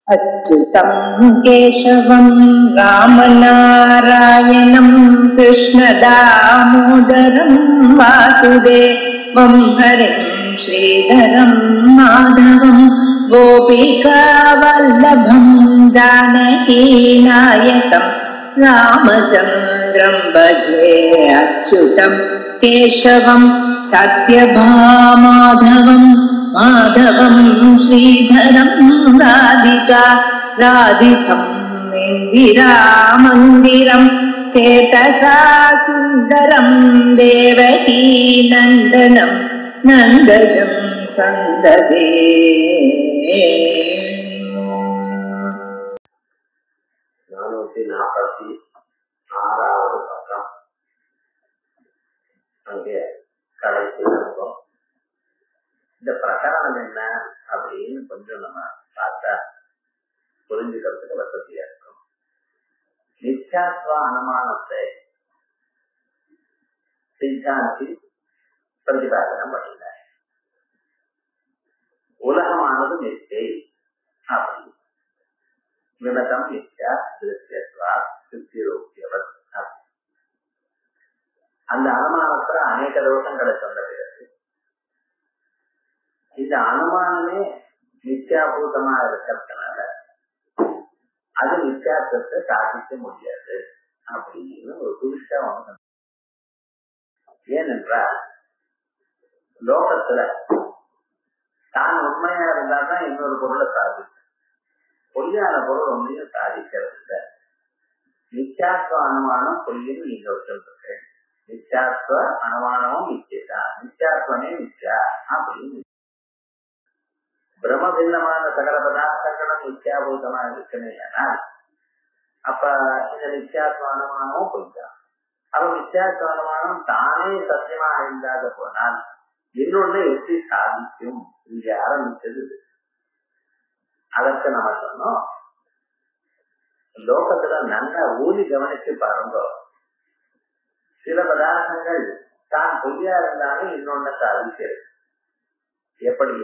अच्युतं केशवं रामनारायणं कृष्णदामोदरं वासुदेवं हरिं श्रीधरं माधवं गोपिकावल्लभं जानकीनायकं रामचन्द्रं भजे। अच्युतं केशवं सत्यभामाधवं माधवं श्रीधरं राधिका राधितम् इन्दिरामन्दिरं चेतसा सुन्दरं देवकी नन्दनं नन्दजं सन्ददे। அங்கே கடைசி இருக்கும். இந்த பிரகரணம் என்ன அப்படின்னு கொஞ்சம் நம்ம பார்த்தா புரிஞ்சுக்கிறதுக்கு வசதியா இருக்கும். நித்யாத்வ அனுமானத்தை சித்தாந்தி பிரதிபாதனம் பண்ணினார். உலகமானது நிச்சை அப்படி வினதம் நித்யா திருஷ்யத்வா சித்திரோக்கியவர். அந்த அனுமானத்துல அநேக தோஷங்களை சொன்ன பிறகு இந்த அனுமானமே நித்யாபூதமா இருக்கிறதுனால அது நித்யாத்வத்தை சாதிக்க முடியாது அப்படின்னு ஒரு புதுசா ஒண்ணு. ஏனென்றால் லோகத்துல தான் உண்மையா இருந்தாதான் இன்னொரு பொருளை சாதிக்கும். பொய்யான பொருள் ஒன்றையும் சாதிக்கிறது இல்லை. நித்யாத்வ அனுமானம் பொய்ன்னு நீங்க சொல்றீங்க. நித்யாத்வ அனுமானமும் நிச்சயதா, நித்யாத்வனே நித்யா அப்படின்னு. பிரம்ம பின்னமான சகல பதார்த்தங்களும் நித்யாபூதமா இருக்கணும். ஆனால் அப்ப இந்த நித்யாத்வ அனுமானமும் பொய்தான். அப்ப நித்யாத்வ அனுமானம் தானே சத்தியமா இல்லாத போனால் இன்னொன்னு எப்படி சாதிக்கும்? இங்க ஆரம்பிச்சது. அதற்கு நம்ம சொன்னோம், லோகத்துல நல்லா ஊதி கவனிச்சு பாருங்க. சில பதார்த்தங்கள் தான் பொய்யா இருந்தாலும் இன்னொன்னு சாதிக்கிறது. எப்படி?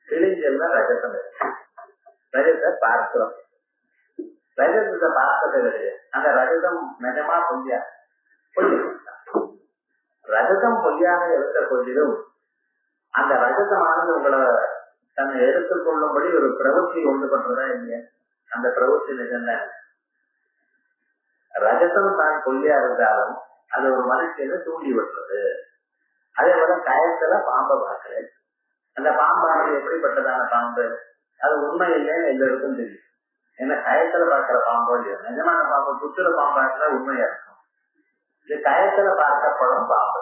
கிழிஞ்சல்ல ரஜதம் இருக்கு. ரஜத்தை பார்க்கிறோம். ரஜதத்தை பார்த்தது அந்த ரஜதம் நிஜமா பொய்யா? பொய்யா. ரஜதம் பொய்யாக இருந்த போதிலும் அந்த ரஜதமானது உங்களை தன்னை எடுத்துக்கொள்ளும்படி ஒரு பிரவൃத்தி உண்டு பண்றதா இல்லையா? அந்த பிரவൃத்தி நிஜம்தான். ரஜதம் தான் பொய்யா இருந்தாலும் அது ஒரு மனுஷனை தூண்டி விட்டுறது. அதே போல கயத்துல பாம்பை பார்க்கிறேன். அந்த பாம்பானது எப்படிப்பட்டதான பாம்பு? அது உண்மை இல்லைன்னு எல்லாருக்கும் தெரியும். ஏன்னா கயத்துல பார்க்கிற பாம்போ இல்லையா? நிஜமான பாம்பு புத்துற பாம்பாக்குற உண்மையா இருக்கும். இது கயத்துல பார்க்கப்படும் பாம்பு.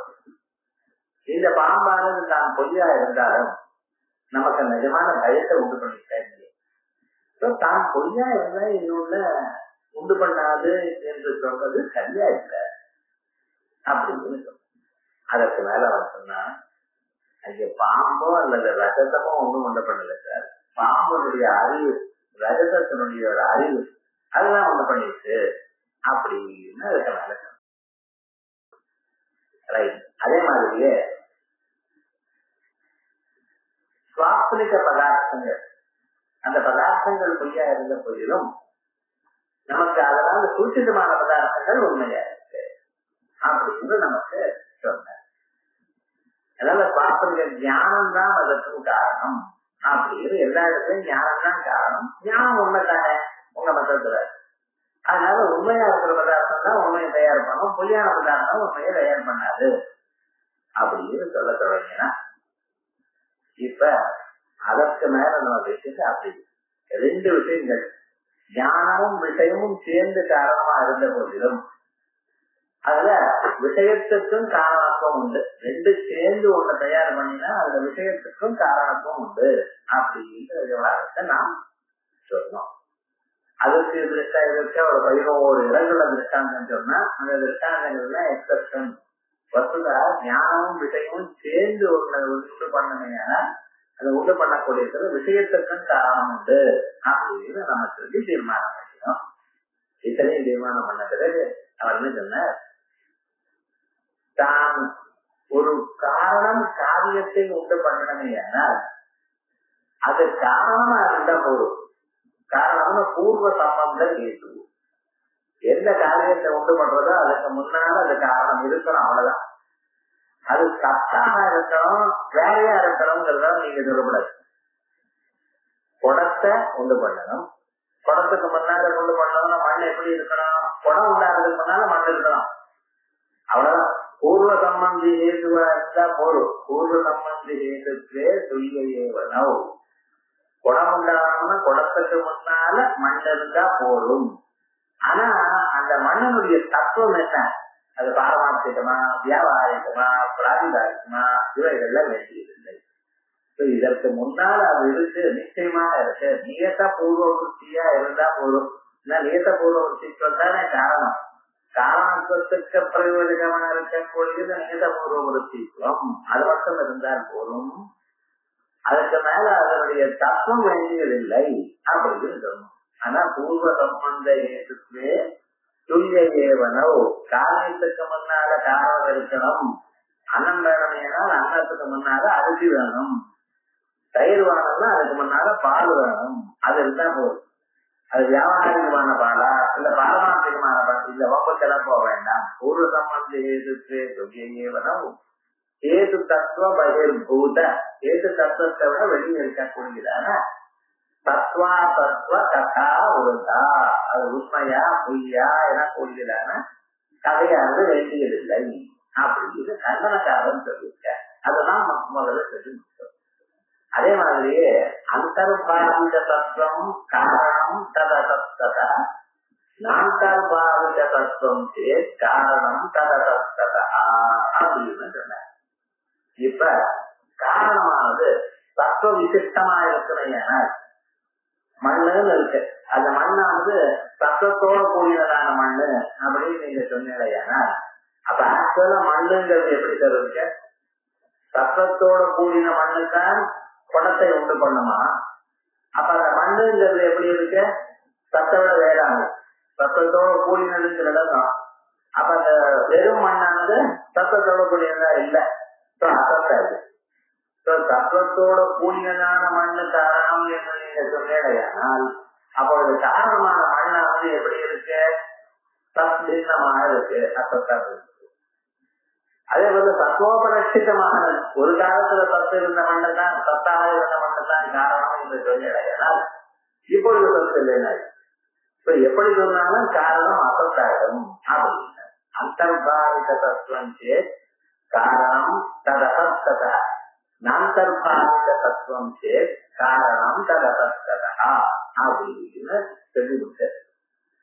இந்த பாம்பானது தான் பொய்யா இருந்தாலும் நமக்கு நிஜமான பயத்தை உண்டு பண்ணிட்டேன். தான் பொய்யா இருந்தா இன்னொன்னு உண்டு பண்ணாது என்று சொல்றது சரியா இல்லை அப்படின்னு சொல்ல. அதற்கு மேல அவர் சொன்னா, அங்க பாம்போ அல்லது ரஜதமோ ஒண்ணும் உண்டு பண்ணல சார். பாம்பனுடைய அறிவு, ரஜதத்தினுடைய ஒரு அறிவு அதுதான் ஒண்ணு பண்ணிட்டு அப்படின்னு அதுக்கு மேல சொன்ன. ரைட். அதே மாதிரியே சுவாசனிக பதார்த்தங்கள், அந்த பதார்த்தங்கள் பொய்யா இருந்த போதிலும் நமக்கு அதனால சூட்சிதமான பதார்த்தங்கள் உண்மையா இருக்கு அப்படின்னு நமக்கு சொன்ன. அதனால சுவாசனிக ஞானம் தான் அதற்கும் காரணம் அப்படின்னு. எல்லா இடத்துலயும் ஞானம் தான் காரணம். ஞானம் உண்மைதானே உங்க மதத்துல. அதனால உண்மையா இருக்கிற பதார்த்தம் தான் உண்மையை தயார் பண்ணும், பொய்யான பதார்த்தம் உண்மையை தயார் பண்ணாது அப்படின்னு சொல்ல தொடங்கினா, இப்ப அதற்கு மேல நம்ம பேசிட்டு அப்படி ரெண்டு விஷயங்கள், ஞானமும் விஷயமும் சேர்ந்து காரணமா இருந்த போதிலும் அதுல விஷயத்துக்கும் காரணத்துவம் உண்டு. ரெண்டு சேர்ந்து ஒண்ணு தயார் பண்ணினா அதுல விஷயத்துக்கும் காரணத்துவம் உண்டு அப்படின்ற விவகாரத்தை நாம் சொன்னோம். அதுக்கு இதற்கு ஒரு 11 இடங்கள திருஷ்டாந்தம் சொன்னா அந்த திருஷ்டாந்தங்கள்ல எக்ஸப்ஷன். வசுதா ஞானமும் விஷயமும் சேர்ந்து ஒண்ணு உண்டு பண்ணணும்னா அதை உண்டு பண்ணக்கூடியது விஷயத்துக்கும் காரணம் உண்டு அப்படின்னு நம்ம சொல்லி தீர்மானம் பண்ணிக்கணும். இத்தனையும் தீர்மானம் பண்ண பிறகு அவர் என்ன சொன்னார், தான் ஒரு காரணம் காரியத்தை உண்டு பண்ணணுமே ஆனால் அது காரணமா இருந்த போதும், காரணம் காரணம்னு பூர்வ சம்பந்த கேட்டு. எந்த காரியத்தை உண்டு பண்றதோ அதுக்கு முன்னால அது காரணம் இருக்கணும், அவ்வளவுதான். அது சத்தாக இருக்கணும், வேறையா இருக்கணும்ங்கிறத நீங்க சொல்லக்கூடாது. குடத்தை உண்டு பண்ணணும், குடத்துக்கு முன்னால உண்டு பண்ணணும்னா மண் எப்படி இருக்கணும்? குடம் உண்டாகிறதுக்கு முன்னால மண் இருக்கணும், அவ்வளவுதான். பூர்வ சம்பந்தி ஹேதுவா இருந்தா போதும். பூர்வ சம்பந்தி ஹேதுக்கே துல்லியேவனோ. குடம் உண்டாகணும்னா குடத்துக்கு முன்னால மண் இருந்தா போதும். ஆனா அந்த மண்ணினுடைய தத்துவம் என்ன? அது பாரமார்த்திகமா, வியாபாரிகமா, பிராதிகாரிகமா, இவைகள்ல வேண்டியதில்லை. இதற்கு முன்னால அது இருக்கு, நிச்சயமாக இருக்கு. நியத பூர்வ விருத்தியா இருந்தா போதும். நியத பூர்வ விருத்திக்கு தானே காரணம். காரணத்துவத்துக்கு பிரயோஜகமா இருக்கக்கூடியது நியத பூர்வ விருத்தித்துவம். அது மட்டும் இருந்தால் போதும். அதுக்கு மேல அதனுடைய தத்துவம் வேண்டியதில்லை அப்படின்னு சொல்லணும். ஆனா பூர்வ சம்பந்த ஏற்றுக்கே துல்லிய ஏவனோ. காரியத்துக்கு முன்னால காரணம் இருக்கணும். அன்னம் வேணும்னால் அன்னத்துக்கு முன்னால அரிசி வேணும். தயிர் வேணும்னா அதுக்கு முன்னால பால் வேணும். அது இருந்தா போதும். அது வியாபாரிகமான பாலா இல்ல பாரமார்த்திகமான பாலா, இல்ல வம்புக்கெல்லாம் போக வேண்டாம். பூர்வ சம்பந்த ஏற்றுக்கே துல்லிய ஏவனோ. ஏது தத்துவ பகிர்பூத. ஏது தத்துவத்தை விட வெளியே இருக்கக்கூடியதான தத்வா தத்துவ கதா உருதா. அது உண்மையா பொய்யா என கூடியதான கதையானது வேண்டியதில்லை அப்படின்னு கண்டனக்காரன் சொல்லியிருக்க. அதெல்லாம் முதல்ல தெரிஞ்சுக்கணும். அதே மாதிரியே அந்தர்பாவித தத்துவம் காரணம் தததத்தத, நாந்தர்பாவித தத்துவம் சேத் காரணம் தததத்தத அப்படின்னு சொன்ன. இப்ப காரணமானது தத்துவ விசிஷ்டமா இருக்கணும். மண்ணுன்னு இருக்கு, அந்த மண்ணானது தத்துவத்தோட கூடியதான மண்ணு அப்படின்னு நீங்க சொன்னீங்கன்னா, அப்ப ஆக்சுவலா மண்ணுங்கிறது எப்படி தருவீங்க? தத்துவத்தோட கூடின மண்ணுதான் குடத்தை உண்டு பண்ணுமா? அப்ப அந்த மண்ணுங்கிறது எப்படி இருக்கு? தத்தோட வேறாங்க, தத்துவத்தோட கூடினதுங்கிறத தான். அப்ப அந்த வெறும் மண்ணானது தத்துவத்தோட கூடியதா இல்லை, அசத்தாது. தத்துவத்தோட கூடியதான மண்ணு காரணம் என்று நீங்க சொன்னீங்கன்னால், அப்பொழுது காரணமான மண்ணானது எப்படி இருக்கு? தத்பின்னமாக இருக்கு, அசத்தா இருக்கு. அதே போல தத்துவோபலட்சிதமான ஒரு காலத்துல தத்து இருந்த மண்ணு தான், சத்தாக இருந்த மண்ணு தான் காரணம் என்று சொன்னீங்கன்னால், இப்பொழுது சத்து இல்லைன்னா இப்ப எப்படி சொன்னாலும் காரணம் அசத்தாயிடும் அப்படின்னு. அந்தர்பாவித தத்துவம் சேத் காரணம் ததசத்தத, நாந்தர்பாவித தத்துவம் சேத் காரணம் ததசத்தத அப்படின்னு சொல்லி விட்டார்.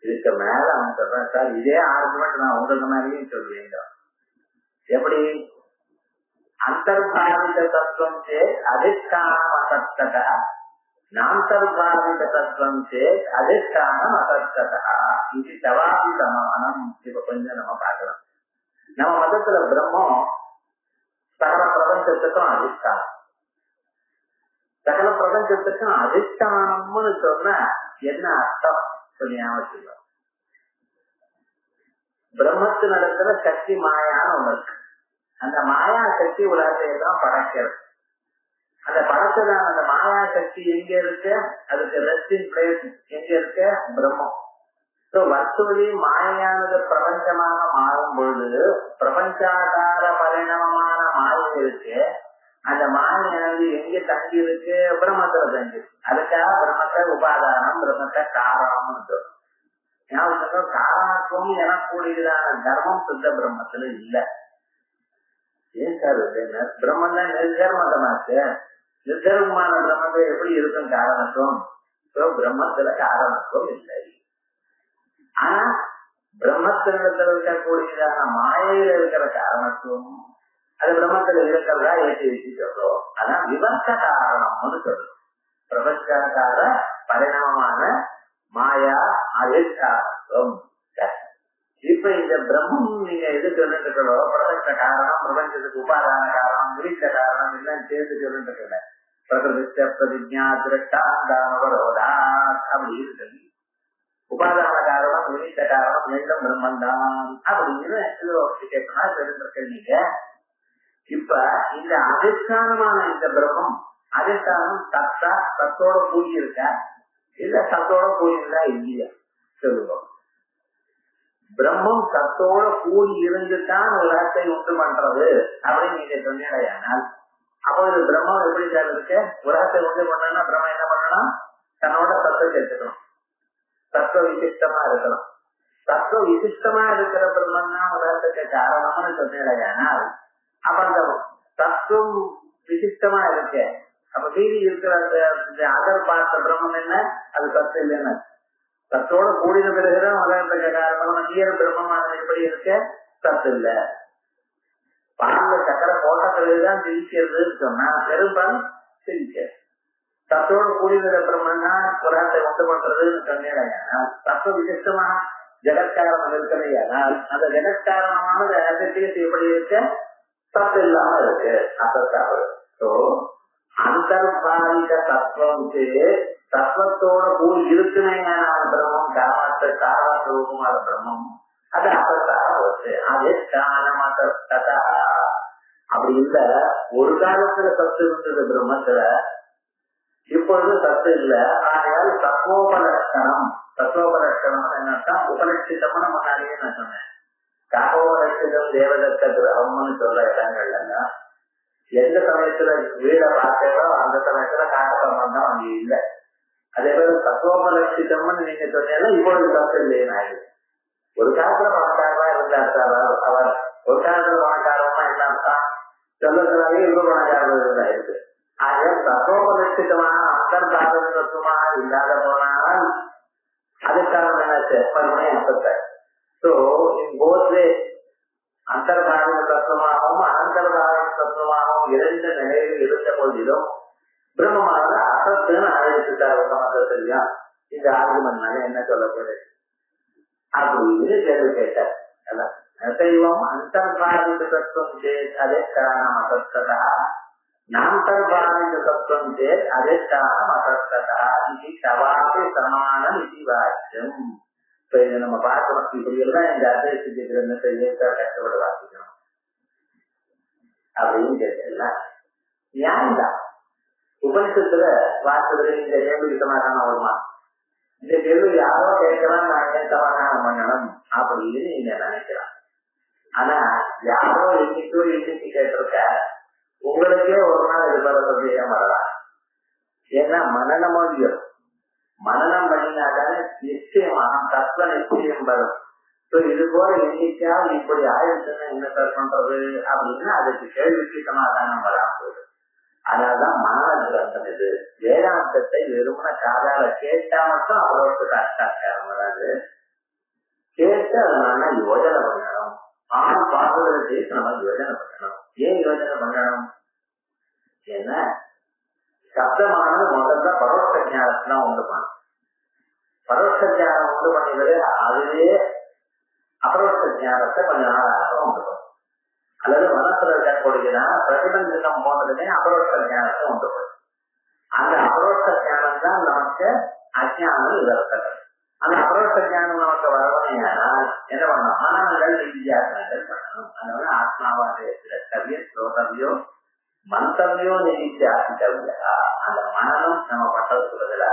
இதுக்கு மேல அவன் சொல்றேன், சார் இதே ஆர்குமெண்ட் நான் உங்களுக்கு மேலேயும் சொல்றீங்க. எப்படி? அந்தர்பாவித தத்துவம் சேத் அதிஷ்டானம் அசத்தத, நாந்தர்பாவித தத்துவம் சேத் அதிஷ்டானம் அசத்தத. இது தவாபி சமானம். இப்ப கொஞ்சம் நம்ம பார்க்கலாம். நம்ம மதத்துல பிரம்மம் சகல பிரபஞ்சத்துக்கும் அதிஷ்டானம். சகல பிரபஞ்சத்துக்கும் அதிஷ்டானம்னு சொன்ன என்ன அர்த்தம் சொல்லி ஞாபகம். பிரம்மத்தின் இடத்துல சக்தி மாயான்னு ஒண்ணு இருக்கு. அந்த மாயா சக்தி உலகத்தை தான் படைக்கிறது. அந்த படைச்சதான அந்த மாயா சக்தி எங்க இருக்கு? அதுக்கு ரெஸ்டிங் பிளேஸ் எங்க இருக்கு? பிரம்மம். வர்ச்சுவலி மாயானது பிரபஞ்சமாக மாறும் பொழுது பிரபஞ்சாகார பரிணாமமான மாயை இருக்கு. அந்த மாயானது எங்க தங்கி இருக்கு? பிரம்மத்துல தங்கி இருக்கு. அதுக்காக பிரம்மத்தை உபாதானம், பிரம்மத்தை காரணம்னு சொல்றோம். காரணத்துவம் எனக்கூடியதான தர்மம் சுத்த பிரம்மத்துல இல்ல. ஏன் சார் பிரம்மன் தான் நிர்தர்மதமாச்சு. நிர்தர்மமான பிரம்மத்தை எப்படி இருக்கும் காரணத்துவம்? பிரம்மத்துல காரணத்துவம் இல்லை. ஆனா பிரம்மத்தினிடத்துல இருக்கக்கூடியதான மாயையில இருக்கிற காரணத்துவம் அது பிரம்மத்துல இருக்கிறதா ஏற்றி வச்சு சொல்றோம். அதான் விவர்த்த காரணம்னு சொல்றோம். பிரபஞ்சாக்கார பரிணாமமான மாயா அதிஷ்டானத்துவம். இப்ப இந்த பிரம்மம் நீங்க எது சொல்லிட்டு இருக்கோ, பிரபஞ்ச காரணம், பிரபஞ்சத்துக்கு உபாதான காரணம், விரித்த காரணம் எல்லாம் சேர்த்து சொல்லிட்டு இருக்கல. பிரகிருதிச்ச பிரதிஜா திருஷ்டாந்தானவரோதா அப்படின்னு சொல்லி உபாதான காரணம், விரித்த காரணம் எல்லாம் பிரம்மந்தான் அப்படின்னு கேட்கனா தெரிஞ்சிருக்க நீங்க. இப்ப இந்த அதிஷ்டானமான இந்த பிரம்மம், அதிஷ்டானம் தத்தா தத்தோட கூடி இருக்க, இல்ல சத்தோட கூடியிருந்தா இல்லையா சொல்லுவோம். பிரம்மம் சத்தோட கூடி இருந்துதான் உலகத்தை உண்டு பண்றது அப்படின்னு நீங்க சொன்னீங்கன்னா அப்பொழுது பிரம்மம் எப்படி சார் இருக்கு? உலகத்தை உண்டு பண்ணா பிரம்மம் என்ன பண்ணணும்? தன்னோட சத்தை சேர்த்துக்கணும், தத்துவ விசிஷ்டமா இருக்கணும். தத்துவ விசிஷ்டமா இருக்கிற பிரம்மன் தான் உலகத்துக்கு காரணம்னு சொன்னீங்கன்னா அப்ப அந்த தத்துவம் விசிஷ்டமா இருக்கு. அப்ப மீதி இருக்கிற அதர் பார்த்த பிரம்மம் என்ன? அது சத்து இல்லைன்னு. சத்தோட கூடின பிறகுதான் உலகத்துக்கு காரணம். நீர் பிரம்மமானது எப்படி இருக்கு? சத்து இல்ல. பால்ல சக்கரை போட்ட பிறகுதான் திரிக்கிறதுன்னு சொன்னா பெரும்பாலும் திரிக்க. சத்தோடு கூடின பிரம்மன் தான் உலகத்தை உண்டு பண்றதுன்னு சொன்னீங்கன்னா தத்துவ விசிஷ்டமா ஜெகத்காரணம் இருக்கிறதையானால் அந்த ஜெகத்காரணமானது எப்படி இருக்க? சத்து இல்லாம இருக்கு, அசத்தாக. சோ அந்தர்பாதிக தத்துவம் தத்துவத்தோட கூடி இருக்குமே பிரம்மம் காரண ரூபமான பிரம்மம் அது அசத்தாக வருது. அது காரணம் அசத்தா. அப்படி இல்ல, ஒரு காலத்துல சத்து இருந்தது பிரம்மத்துல, இப்பொழுது சத்து இல்ல. ஆகையால் தத்துவோபலட்சணம். தத்துவோபலட்சணம் என்னன்னா உபலட்சிதம்னு முன்னாடியே நான் சொன்னேன். காகோபலட்சிதம் தேவதத்த கிரகம்னு சொல்ற இடங்கள்ல எந்த சமயத்துல வீட பார்த்தோ அந்த சமயத்துல காகபரமம் தான் அங்கே இல்லை. அதே போல தத்துவோபலட்சிதம்னு நீங்க சொன்னீங்கன்னா இப்பொழுது சத்து இல்லைன்னு ஆயிடுது. ஒரு காலத்துல பணக்காரமா இருந்தார் அவர், ஒரு காலத்துல பணக்காரமா இருந்தால்தான் சொல்லத்துனாலே இவ்வளவு பணக்காரர்கள் இருக்கு. ஆக தத்துவோபலட்சிதமான அந்தர்பாத தத்துவமாக இல்லாத போனால் அதுக்கான என்னாச்சு? மறுபடியும் அசத்தை. சோ இன் போத் வே அந்தர்பாத தத்துவமாகவும் அனந்தர்பாத தத்துவமாகவும் இரண்டு நிலையில் இருந்த போதிலும் பிரம்மமானது அசத்துன்னு அழைத்துட்டார் சமத்துல. இந்த ஆர்குமெண்ட்னால என்ன சொல்லப்படுது அப்படின்னு கேள்வி கேட்டார். சைவம் அந்தர்பாதித தத்துவம் சேத் அதே காரணம் அசத்ததா, நாந்தர்பாதித தத்துவம் சேத் அதே காரணம் அசத்ததா. இது சவாசே சமானம் இது வாக்கியம். இதை நம்ம பார்க்கணும். இப்படி எல்லாம் இந்த அத்தியாயத்துக்கு கிரந்தத்தை கஷ்டப்பட்டு வாசிக்கணும் அப்படின்னு கேட்டா நியாயம்தான். உபனிஷத்துல வாக்குறது இந்த கேள்விக்கு சமாதானம் வருமா? இந்த கேள்வி யாரோ கேட்கலாம், நான் ஏன் சமாதானம் பண்ணணும் அப்படின்னு நீங்க நினைக்கலாம். ஆனா யாரோ இன்னைக்கு கேட்டிருக்க, உங்களுக்கே ஒரு நாள் இது போல சந்தேகம் வரலாம். ஏன்னா மனநமோதியம் மனநம் பண்ணினாதானே நிச்சயமாக தத்துவ நிச்சயம் வரும். இது போல எண்ணிக்கையால் இப்படி ஆயிடுச்சுன்னா என்ன சார் பண்றது அப்படின்னா அதுக்கு கேள்விக்கு சமாதானம் வராம போயிடும். அதனாலதான் மன கிரந்தம் இது. வேதாந்தத்தை வெறுமன காதால கேட்டா மட்டும் அவ்வளவுக்கு சாட்சாத்காரம் வராது. கேட்டு அதனால யோஜனை பண்ணணும். ஆண் பார்வதை நம்ம யோஜனை பண்ணணும். ஏன் யோஜனை பண்ணணும்? ஏன்னா சப்தமானது முதல்ல பரோட்ச ஞானத்தான் உண்டு பண்ணும். பரோட்ச ஞானம் உண்டு பண்ணிவிடு, அதுவே அபரோட்ச ஞானத்தை கொஞ்ச நாள் உண்டு பண்ணும். அல்லது மனசுல இருக்கக்கூடியதுனா பிரதிபந்தம் போன்றதுமே அபரோட்ச ஞானத்தை உண்டு பண்ணும். அந்த அபரோட்ச ஞானம் தான் நமக்கு அஜானம் விவரத்தது. அந்த அபரோட்ச ஞானம் நமக்கு வரவணையானால் என்ன பண்ணணும்? மனங்கள் வித்தியாசங்கள் பண்ணணும். அதனால ஆத்மாவாக திரட்டவியோ ஸ்ரோதவியோ மந்தவியோ நிதித்தியாசிக்கவில்லையா. அந்த மனநம் நம்ம பட்டதுல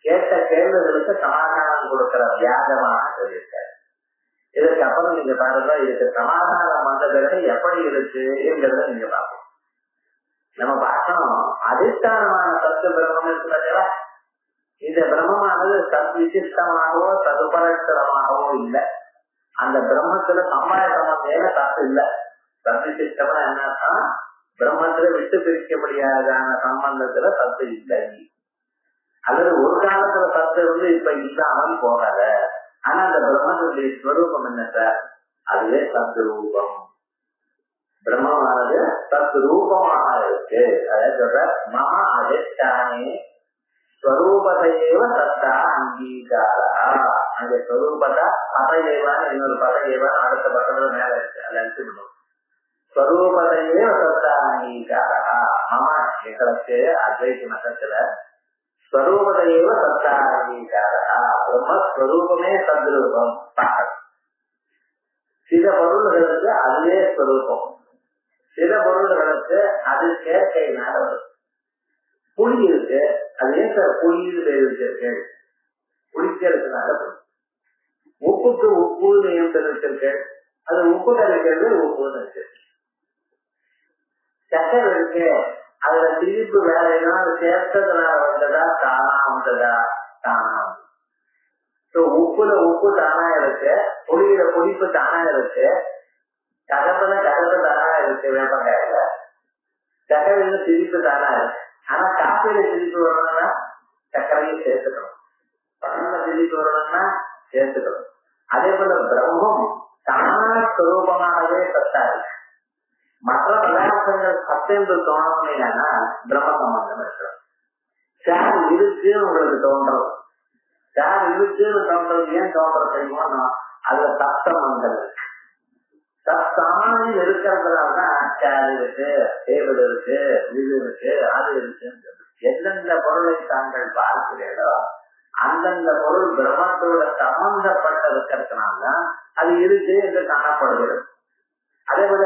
கேட்ட கேள்விகளுக்கு சமாதானம் கொடுக்கிற வியாஜமாக சொல்லியிருக்காரு. இதுக்கு அப்புறம் நீங்க பாருங்க, இதுக்கு சமாதானம் வந்த பிறகு எப்படி இருக்கு என்கிறத நீங்க பார்க்கணும். நம்ம பார்க்கணும் அதிஷ்டானமான சத்து பிரம்மம் இருக்கிறதா, இந்த பிரம்மமானது சத் விசிஷ்டமாகவோ சதுபலட்சணமாகவோ இல்லை. அந்த பிரம்மத்துல சம்பாயத்தனம் மேல சத்து இல்லை. சத் விசிஷ்டம்னா என்னன்னா பிரம்மத்துல விட்டு பிரிக்க முடியாதான சம்பந்தத்துல சத்து இல்லை. அல்லது ஒரு காலத்துல சத்து இருந்து இப்ப இல்லாமல் போகாத. ஆனா அந்த பிரம்மத்துடைய ஸ்வரூபம் என்ன சார்? அதுவே சத்து ரூபம். பிரம்மமானது சத்து ரூபமாக இருக்கு. அதாவது சொல்ற மகா அதிஷ்டானே ஸ்வரூபதையேவ சத்தா அங்கீகாரா. அந்த ஸ்வரூபத்தா பதையேவான இன்னொரு பதையேவான அடுத்த பக்கத்துல மேல இருக்கு. அதை அழிச்சுடணும். ஸ்வரூபதையேவ சத்தா அங்கீகாரா. மமா எங்களுக்கு அத்வைத மதத்துல ஸ்வரூபதையேவ சத்தா அங்கீகாரா. பிரம்மஸ்வரூபமே சத்ரூபம். சில பொருள்களுக்கு அதுவே ஸ்வரூபம், சில பொருள்களுக்கு அது சேர்க்கையினால வரும். புளி இருக்கு, அது ஏன் சார் புளின்னு பேர் வச்சிருக்கேன்? புளிக்கிறதுனால உப்புக்கு உப்புன்னு ஏன் பேர் வச்சிருக்கேன்? அது உப்பு கரைக்கிறது உப்புன்னு வச்சிருக்கேன். சக்கரை இருக்கு, அதுல திரிப்பு வேற ஏதாவது சேர்த்ததுனால வந்ததா தானா வந்ததா? தானா. உப்புல உப்பு தானா இருக்கு, புளியில புளிப்பு தானா இருக்கு, கதப்புல கதப்பு தானா இருக்கு, வேப்பங்காயில சக்கரையில திரிப்பு தானா இருக்கு. ஆனா காப்பியில திரிப்பு வரணும்னா சக்கரையும் சேர்த்துக்கணும், பழம்ல திரிப்பு வரணும்னா சேர்த்துக்கணும். அதே போல பிரம்மம் தானா ஸ்வரூபமாகவே சத்தா இருக்கு. மற்ற பதார்த்தங்கள் சத்தென்று தோணணும்னா பிரம்ம சம்பந்தம் இருக்கிறோம். சார் இருக்குன்னு உங்களுக்கு தோன்றது, சார் இருக்குன்னு தோன்றது ஏன் தோன்றது தெரியுமா? அதுல சப்தமங்கள் இருக்கு. சத்தானி இருக்கிறதுனாலதான் சேர் இருக்கு, டேபிள் இருக்கு, இது இருக்கு, அது இருக்கு. எந்தெந்த பொருளை தாங்கள் பார்க்கிறீர்களோ அந்தந்த பொருள் பிரம்மத்தோட சம்பந்தப்பட்ட இருக்கிறதுனால்தான் அது இருக்கு என்று காணப்படுகிறது. அதே போல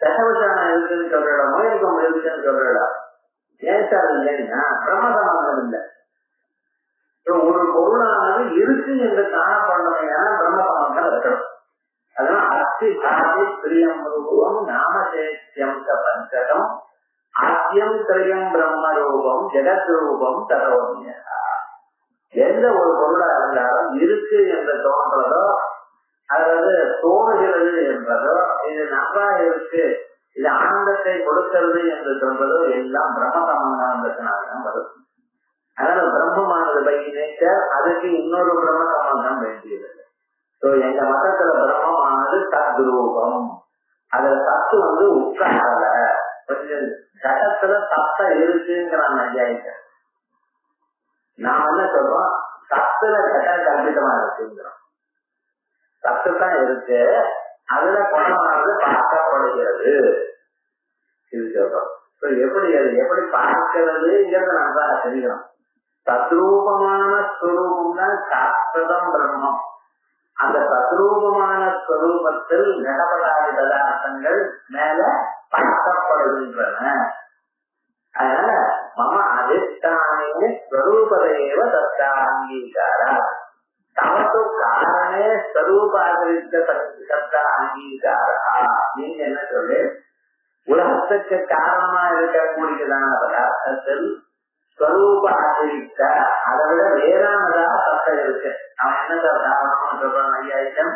தசவசானம் இருக்குன்னு சொல்றா, முயற்கம் இருக்குன்னு சொல்றா. ஏன் சார் இல்லைன்னா பிரம்ம சம்பந்தம் இல்லை. ஒரு பொருளானது இருக்கு என்று காணப்படணும்னா பிரம்ம சம்பந்தம் இருக்கணும். அதனால அஸ்தி சாதி பிரியம் ரூபம் நாமசேத்தியம் பஞ்சகம் ஆத்தியம் திரியம் பிரம்ம ரூபம் ஜெகத் ரூபம் தரோன்யா. எந்த ஒரு பொருளா இருந்தாலும் இருக்கு என்று தோன்றதோ அதாவது தோணுகிறது என்றதோ, இது நல்லா இருக்கு, இது ஆனந்தத்தை கொடுக்கிறது என்று சொல்றதோ எல்லாம் பிரம்ம சம்பந்தத்தினால்தான் வரும். அதனால பிரம்மமானது பை நேச்சர், அதுக்கு இன்னொரு பிரம்ம சம்பந்தம் வேண்டியது. எங்க மதத்துல பிரம்மமானது சத்ரூபம். அதுல சத்து உட்காரல, கொஞ்சம் ஜகத்துல சத்தம் இருக்குங்கிறான் ஐயாயிரம். நான் என்ன சொல்றோம், சத்துல கட்ட கல்பிதமா இருக்குங்கிறோம். சத்து தான் இருக்கு, அதுல குணமானது பார்க்கப்படுகிறது இது சொல்றோம். எப்படி அது எப்படி பார்க்கிறதுங்கிறத நம்ம தெரிஞ்சுக்கணும். சத்ரூபமான ஸ்வரூபம் தான் சாஸ்திரம் பிரம்மம். அந்த சத்ரூபமான ஸ்வரூபத்தில் நடப்படாத பதார்த்தங்கள் மேல பார்க்கப்படுகின்றன. அதனால மம அதிஷ்டானே ஸ்வரூபதேவ தத்தா அங்கீகார தமத்து காரணே ஸ்வரூபாதிரித்த சத்தா அங்கீகாரா. நீங்க என்ன சொல்லு, உலகத்துக்கு காரணமா இருக்கக்கூடியதான பதார்த்தத்தில் ஸ்வரூப அதிரித்த அதை விட வேறானதா சத்தம் இருக்கு. அவன் என்ன காரணம்னு சொல்றான் ஐயாயிரம்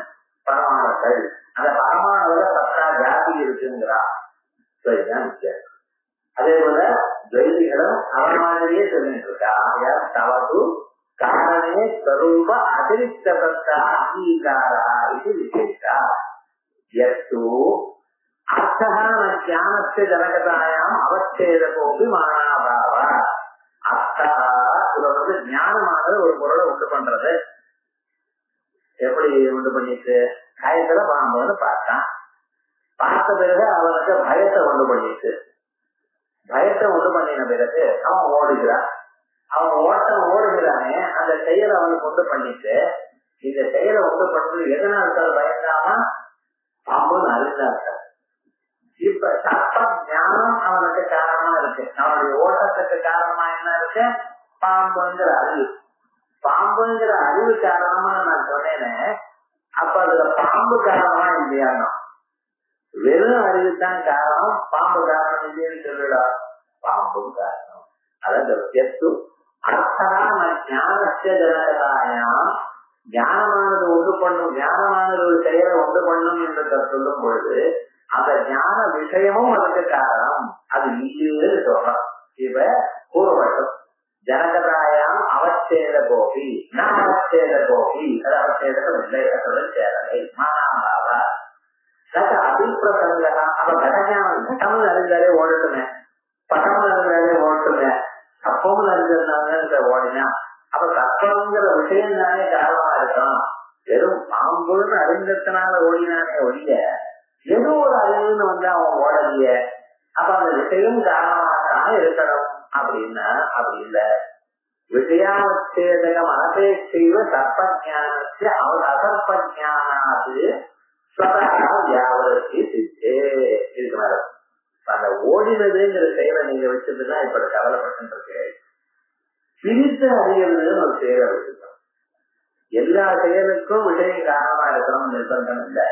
பரமாணுக்கள். அந்த பரமாணுல சத்தா ஜாதி இருக்குங்கிறான். சரிதான் வித்தியாசம். அதே போல துவைதிகளும் அவன் மாதிரியே சொல்லிட்டு இருக்கா. தவது காரணே ஸ்வரூப அதிரித்த சத்தா அங்கீகாரா இது விசேஷா. எத்து அர்த்தா ஞானஸ்ய ஜனகதாயாம் அவச்சேதகோபி மானாபாவ. அர்த்தா இது ஞானமானது ஒரு பொருளை உண்டு பண்றது. எப்படி உண்டு பண்ணிட்டு காயத்துல பாம்புன்னு பார்த்தான். பார்த்த பிறகு அவனுக்கு பயத்தை உண்டு பண்ணிட்டு, பயத்தை உண்டு பண்ணின பிறகு அவன் ஓடுகிறான். அவன் ஓடுகிறானே அந்த செயலை அவனுக்கு உண்டு பண்ணிட்டு, இந்த செயலை உண்டு பண்றது எதனால சார் பயந்தாமா? பாம்புன்னு அறிந்தார். இப்ப சத்த ஞானம் அவனுக்கு காரணமா இருக்கு. அவனுடைய ஓட்டத்துக்கு காரணமா என்ன இருக்கு? பாம்புங்கிற அறிவு. பாம்புங்கிற அறிவு காரணமா நான் சொன்னேனே, அப்ப அதுல பாம்பு காரணமா இல்லையா? வெறும் அறிவுதான் காரணம், பாம்பு காரணம் இல்லைன்னு சொல்லிடா. பாம்பும் காரணம். அதாவது ஞானஸ்ய ஜனகதாயாம், ஞானமானது உண்டு பண்ணும், ஞானமானது ஒரு செயலை உண்டு பண்ணும் என்று சொல்லும் பொழுது அந்த ஞான விஷயமும் அதுக்கு காரணம். அது இல்லைன்னு சொல்றான். இப்ப கூறப்பட்டோம் ஜனகதாயாம் அவச்சேத கோபி நான் அவச்சேத கோபி, அது அவச்சேதம் இல்லை, சேரலை மானாபாவா அபிப்பிரசங்க. அப்ப கடஞானம் கட்டமும் அறிந்தாலே ஓடட்டுமே, பட்டமும் அறிந்தாலே ஓடட்டுமே, தப்பமும் அறிஞ்சதுனால ஓடினா அப்ப தப்பங்கிற விஷயம் தானே காரணமா இருக்கும். வெறும் பாம்புன்னு அறிந்ததுனால ஓடினானே ஒழிய ஏதோ ஒரு அறிவுன்னு அவன் ஓடலைய. அப்ப அந்த விஷயம் காரணமாகத்தானே இருக்கணும் அப்படின்னா அப்படி இல்லை. விஷயாவச்சேதகம் அனபேட்சைவ சர்ப்பஞானத்தை அவர் அசர்ப்பஞானாது வியாபரத்தி சித்தே இருக்கிறார். அந்த ஓடினதுங்கிற செயலை நீங்க வச்சதுன்னா இப்ப கவலைப்பட்டு இருக்கு. பிரித்து அறியறதுன்னு ஒரு செயலை வச்சுக்கணும். எல்லா செயலுக்கும் விஷயம் காரணமா இருக்கணும் நிர்பந்தம் இல்லை.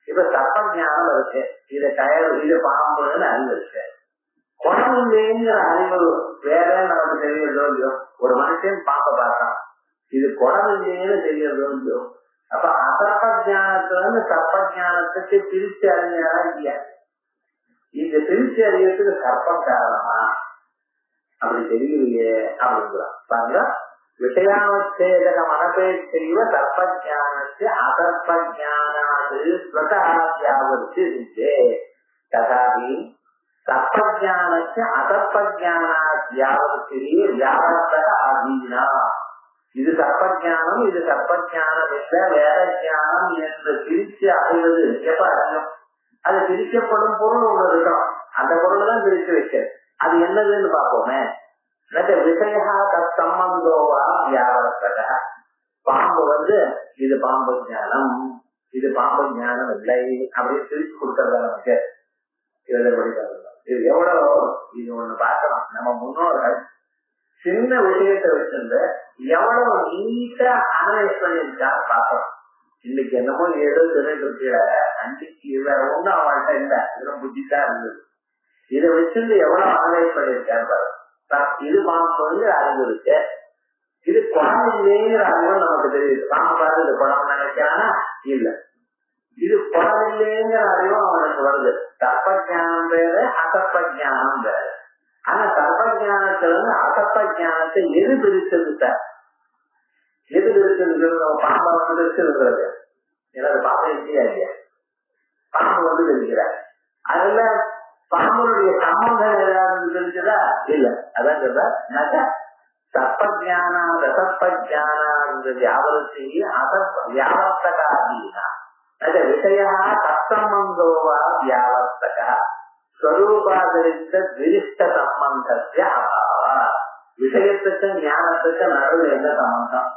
இப்ப சர்ப்ப ஞானம் இருக்கு, இதை கயறு இது பாம்புன்னு அறிவு இருக்கு. குழந்தைங்கிற அறிவு வேற நமக்கு தெரியறதோ இல்லையோ. ஒரு மனுஷன் பாம்பை பார்த்தான், இது குழந்தைன்னு தெரியறதோ இல்லையோ. அப்ப அசர்ப்ப ஜானத்துல இருந்து சர்ப்ப ஜானத்துக்கு பிரிச்சு அறிஞரா இல்லையா? இந்த பிரிச்சு அறியறதுக்கு சர்ப்பம் காரணமா? அப்படி தெரியலையே அப்படிங்கிறான். பாருங்க, விஷயாவச்சேதக மனபேட்சைவ சர்ப்பஜானஸ்ய அசர்ப்பஜானாது ஸ்வதஹாத்யாவர்த்தி ததாபி சர்ப்பஜானஸ்ய அசர்ப்பஜானாத்யாவர்த்தி வியாவர்த்தக ஆதீனா. இது சர்ப்பஜானம், இது சர்ப்பஜானம் இல்ல வேற ஜானம் என்று பிரிச்சு அறிவது எப்ப அறியும்? அது பிரிக்கப்படும் பொருள் ஒண்ணு இருக்கணும், அந்த பொருள் தான் பிரிச்சு வைக்கிறது. அது என்னதுன்னு பார்ப்போமே. விஷயா தம்மந்தோவா வியாவர்த்தக. பாம்பு இது பாம்பு ஞானம், இது பாம்பு ஞானம் இல்லை அப்படின்னு பிரிச்சு கொடுக்கறதா நமக்கு எழுதப்படி. இது எவ்வளவு இது ஒண்ணு பார்க்கலாம். நம்ம முன்னோர்கள் சின்ன விஷயத்தை வச்சிருந்து எவ்வளவு நீட்டா அனலைஸ் பண்ணிருக்கா பார்க்கலாம். இன்னைக்கு என்னமோ ஏதோ தெரிஞ்சிருக்கிற அன்றைக்கு வேற ஒண்ணும் அவங்கள்ட்ட இல்லை, இதெல்லாம் புத்திதான் இருந்தது. இதை வச்சிருந்து எவ்வளவு அனலைஸ் பண்ணிருக்காரு பாரு. இது பாம்புங்கிற அறிவு இருக்கு, இது குழந்தைங்கிற அறிவு நமக்கு தெரியுது. பாம்பு பாரு இது குழம்பு நினைக்கிறானா இல்ல, இது குழந்தைங்கிற அறிவும் அவனுக்கு வருது. சர்ப்பஜானம் வேறு அசர்ப்பஜானம் வேறு. ஆனா சர்ப்பஜானத்துல இருந்து அசர்ப்பஜானத்தை எது பிரிச்சது சார்? எது பிரிச்சது? பாம்பை பிரிச்சிருக்கிறது. எனது பாம்பை இல்லையா இல்லையா? பாம்பு தெரிகிறார். அதுல பாம்புடைய சம்பந்தம் ஏதாவது தெரிஞ்சதா இல்ல. அதான் சொல்ற சர்ப்பஜானா அசர்ப்பஜானா வியாவர்த்தி வியாவர்த்தகாதீனா விஷயா தத்தம்பந்தோவா வியாவர்த்தக ஸ்வரூபாதரித்த விரிஷ்ட சம்பந்தத்திய அபாவா. விஷயத்துக்கு ஞானத்துக்கு நடுவில் என்ன சம்பந்தம்?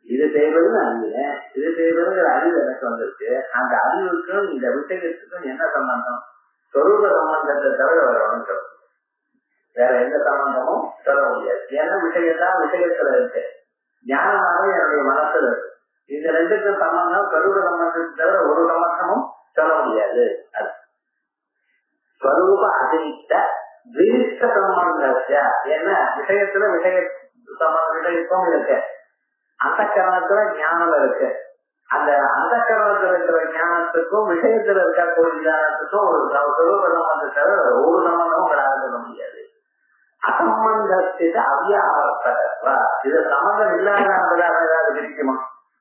இது செய்வதுன்னு அறிவினேன், இது செய்வதுங்கிற அறிவு எனக்கு வந்திருக்கு. அந்த அறிவுக்கும் இந்த விஷயத்துக்கும் என்ன சம்பந்தம்? சொரூப சம்பந்தத்தை தவிர வரணும்னு சொல்ல, வேற எந்த சம்பந்தமும் சொல்ல முடியாது. ஏன்னா விஷயத்தான் விஷயத்துல இருக்கு, ஞானமாக என்னுடைய மனசுல இருக்கு. இந்த ரெண்டுக்கும் சம்பந்தம் சொரூப சம்பந்தத்தை தவிர ஒரு சம்பந்தமும் சொல்ல முடியாது. அது ஸ்வரூப அதிரித்த விரிஷ்ட சம்பந்தத்திய. என்ன விஷயத்துல விஷயத்துவம் இருக்கு, அந்த கரணத்துல ஞானம் இருக்கு. அந்த அந்த கரணத்துல இருக்கிற ஞானத்துக்கும் விஷயத்துல இருக்கக்கூடிய ஞானத்துக்கும் ஒரு சொரூப சம்பந்தத்தை தவிர ஒரு சம்பந்தமும் உங்களால சொல்ல முடியாது. அசம்பந்தத்திட்ட அவ்யாவர்த்தகத்வா. இது சம்பந்தம் இல்லாத ஏதாவது பிரிக்குமா?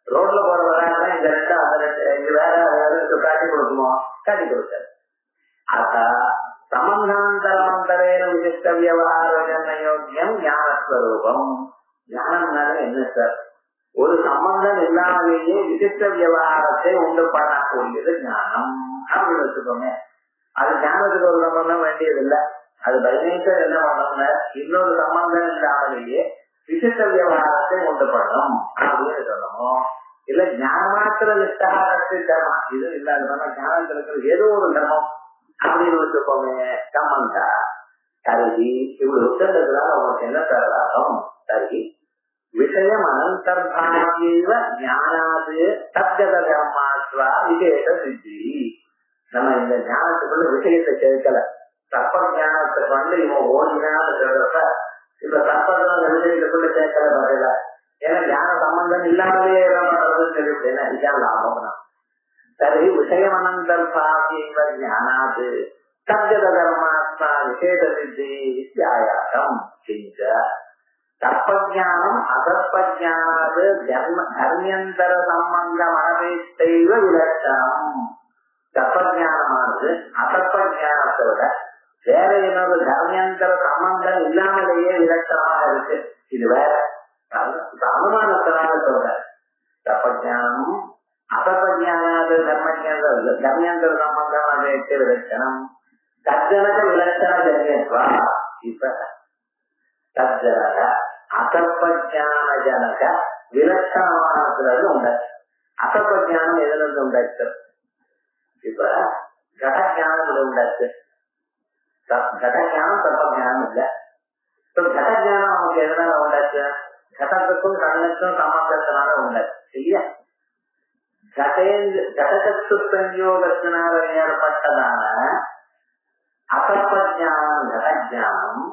ரோட்ல போறவராக இந்த ரெண்டு அந்த ரெண்டு இது வேற காட்டி கொடுக்குமோ? காட்டி கொடுக்காது. அத சம்பந்தாந்தரமந்தரேன விசிஷ்ட வியவஹார யோக்கியம் ஞானஸ்வரூபம். ஞானம்னால என்ன சார்? ஒரு சம்பந்தம் இல்லாமலேயே விசிஷ்ட வியவகாரத்தை உண்டு பண்ணக்கூடியது ஞானம் அப்படின்னு வச்சுக்கோங்க. அது ஞானத்துக்கு ஒரு சம்பந்தம் வேண்டியதில்லை. அது பதினேற்ற என்ன பண்ணணும்னா இன்னொரு சம்பந்தம் இல்லாமலேயே விசிஷ்ட வியவகாரத்தை உண்டு பண்ணும் அப்படின்னு சொல்லணும். இல்ல ஞானமாத்திர நிஷ்டகாரத்தை தர்மம் இது இல்லாத ஞானத்தில் இருக்கிற ஏதோ ஒரு தர்மம் அப்படின்னு வச்சுக்கோங்க. சம்பந்தா கருதி இவ்வளவு உத்தரவுனால உங்களுக்கு என்ன தரலாம்? சரி, விஷயம் அனந்தர்பாவ ஞானாது தத்கத கர்மாத்வா விசேஷ சித்தி. நம்ம இந்த ஞானத்துக்குள்ள விஷயத்தை சேர்க்கல. சர்ப்ப ஞானத்துக்கு இவன் ஓடினான்னு சொல்றப்ப இப்ப சர்ப்ப விஷயத்துக்குள்ள சேர்க்கல பதில. ஏன்னா ஞான சம்பந்தம் இல்லாமலே பண்றதுன்னு சொல்லிவிட்டு என்ன இதுதான் லாபம் தான். சரி, விஷயம் அனந்தர்பாவ ஞானாது தத்கத கர்மாத்வா விசேஷ சித்தி இத்தியாயாசம் செஞ்ச சர்ப்பஜானம் அசர்ப்பஜானாது தர்மியந்தர சம்பந்தம் அனபேட்சைவ விலட்சணம். சர்ப்பஜானமானது அசர்ப்பஜானத்தை விட வேற என்னோட தர்மியந்தர சம்பந்தம் இல்லாமலேயே விலட்சணமாக இருக்கு. இது வேற அனுமானத்தினால சொல்ற. சர்ப்பஜானம் அசர்ப்பஜானாது தர்மியந்தர சம்பந்தம் அனபேட்சை விலட்சணம் தஜ்ஜனக விலட்சண ஜன்யத்வா. இப்ப தஜ்ஜனக அசர்ப்பஜான ஜனக விலட்சணமானதுல உண்டாச்சு. அசர்ப்பஜானம் எதுல இருந்து உண்டாச்சு? இப்ப கடஜானம் உண்டாச்சு. கடஜானம் சர்ப்பஜானம் இல்ல. கடஜானம் அவனுக்கு எதனால உண்டாச்சு? கடத்துக்கும் கண்ணுக்கும் சம்பந்தத்தினால உண்டாச்சு இல்லையா? கடகத்து சஞ்யோகத்தினால ஏற்பட்டதான அசப்பஜானம் கடஜானம்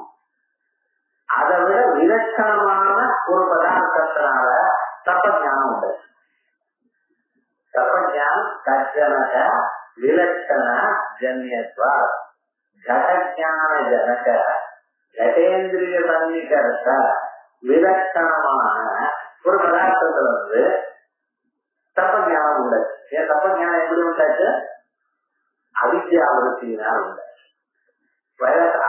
அதை விட விலட்சணமான ஒரு பதார்த்தத்தினால தப்பஜானம் உண்டாச்சு. தப்பஜானம் கஜனக விலட்சண ஜன்யத்வா கடஜான ஜனக கடேந்திரிய சன்னிகர்த்த விலட்சணமான ஒரு பதார்த்தத்துல தப்பஞானம் உண்டாச்சு. ஏன் தப்பஞானம் எப்படி உண்டாச்சு? அவித்யாவிருத்தியினால் உண்டாச்சு.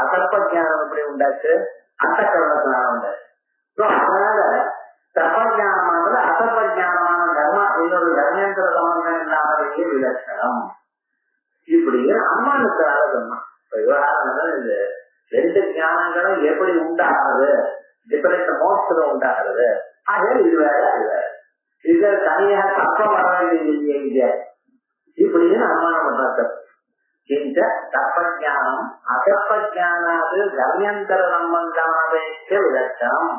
அசற்பஜானம் எப்படி உண்டாச்சு? அந்த கர்மத்தினால உண்டாச்சு. அதனால தப்பஞானமானது அசற்பஜானமான கர்மா இன்னொரு கர்மேந்திர சம்பந்தம் இல்லாமலேயே விலட்சணம். இப்படி அனுமானத்தினால சொன்னான். விவகாரம் இந்த ரெண்டு ஞானங்களும் எப்படி உண்டாகிறது, டிஃபரெண்ட் மோட்ஸ்ல உண்டாகிறது. ஆக இது வேற அது வேற, இது தனியாக தப்பம் வர வேண்டியது இல்லையே இப்படின்னு அனுமானம் பண்றாங்க. இந்த தப்பஜானம் அசப்பஜானாது கர்மேந்திர சம்பந்தமானதே விலட்சணம்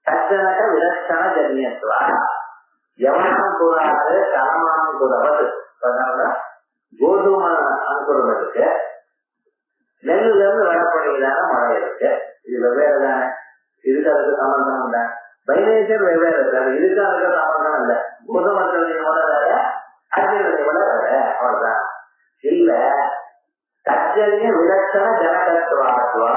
தஜனக விலட்சண ஜன்யத்வா எவனம் கூடாது கலமானம் கூடவது. அதனால கோதுமை அனுப்புறதுக்கு நெல்லுல இருந்து வரப்படுகிறதான மழை இருக்கு. இது வெவ்வேறு தானே, இதுக்கு அதுக்கு சம்பந்தம் இல்லை. பைனேச்சர் வெவ்வேறு இருக்காது, இதுக்கு அதுக்கு சம்பந்தம் இல்லை. கோதுமத்தினுடைய மழை வேற, அரிசியுடைய மழை வேற, அவ்வளவுதான். இல்ல தஜன்ய விலட்சண ஜனகத்துவாத்வா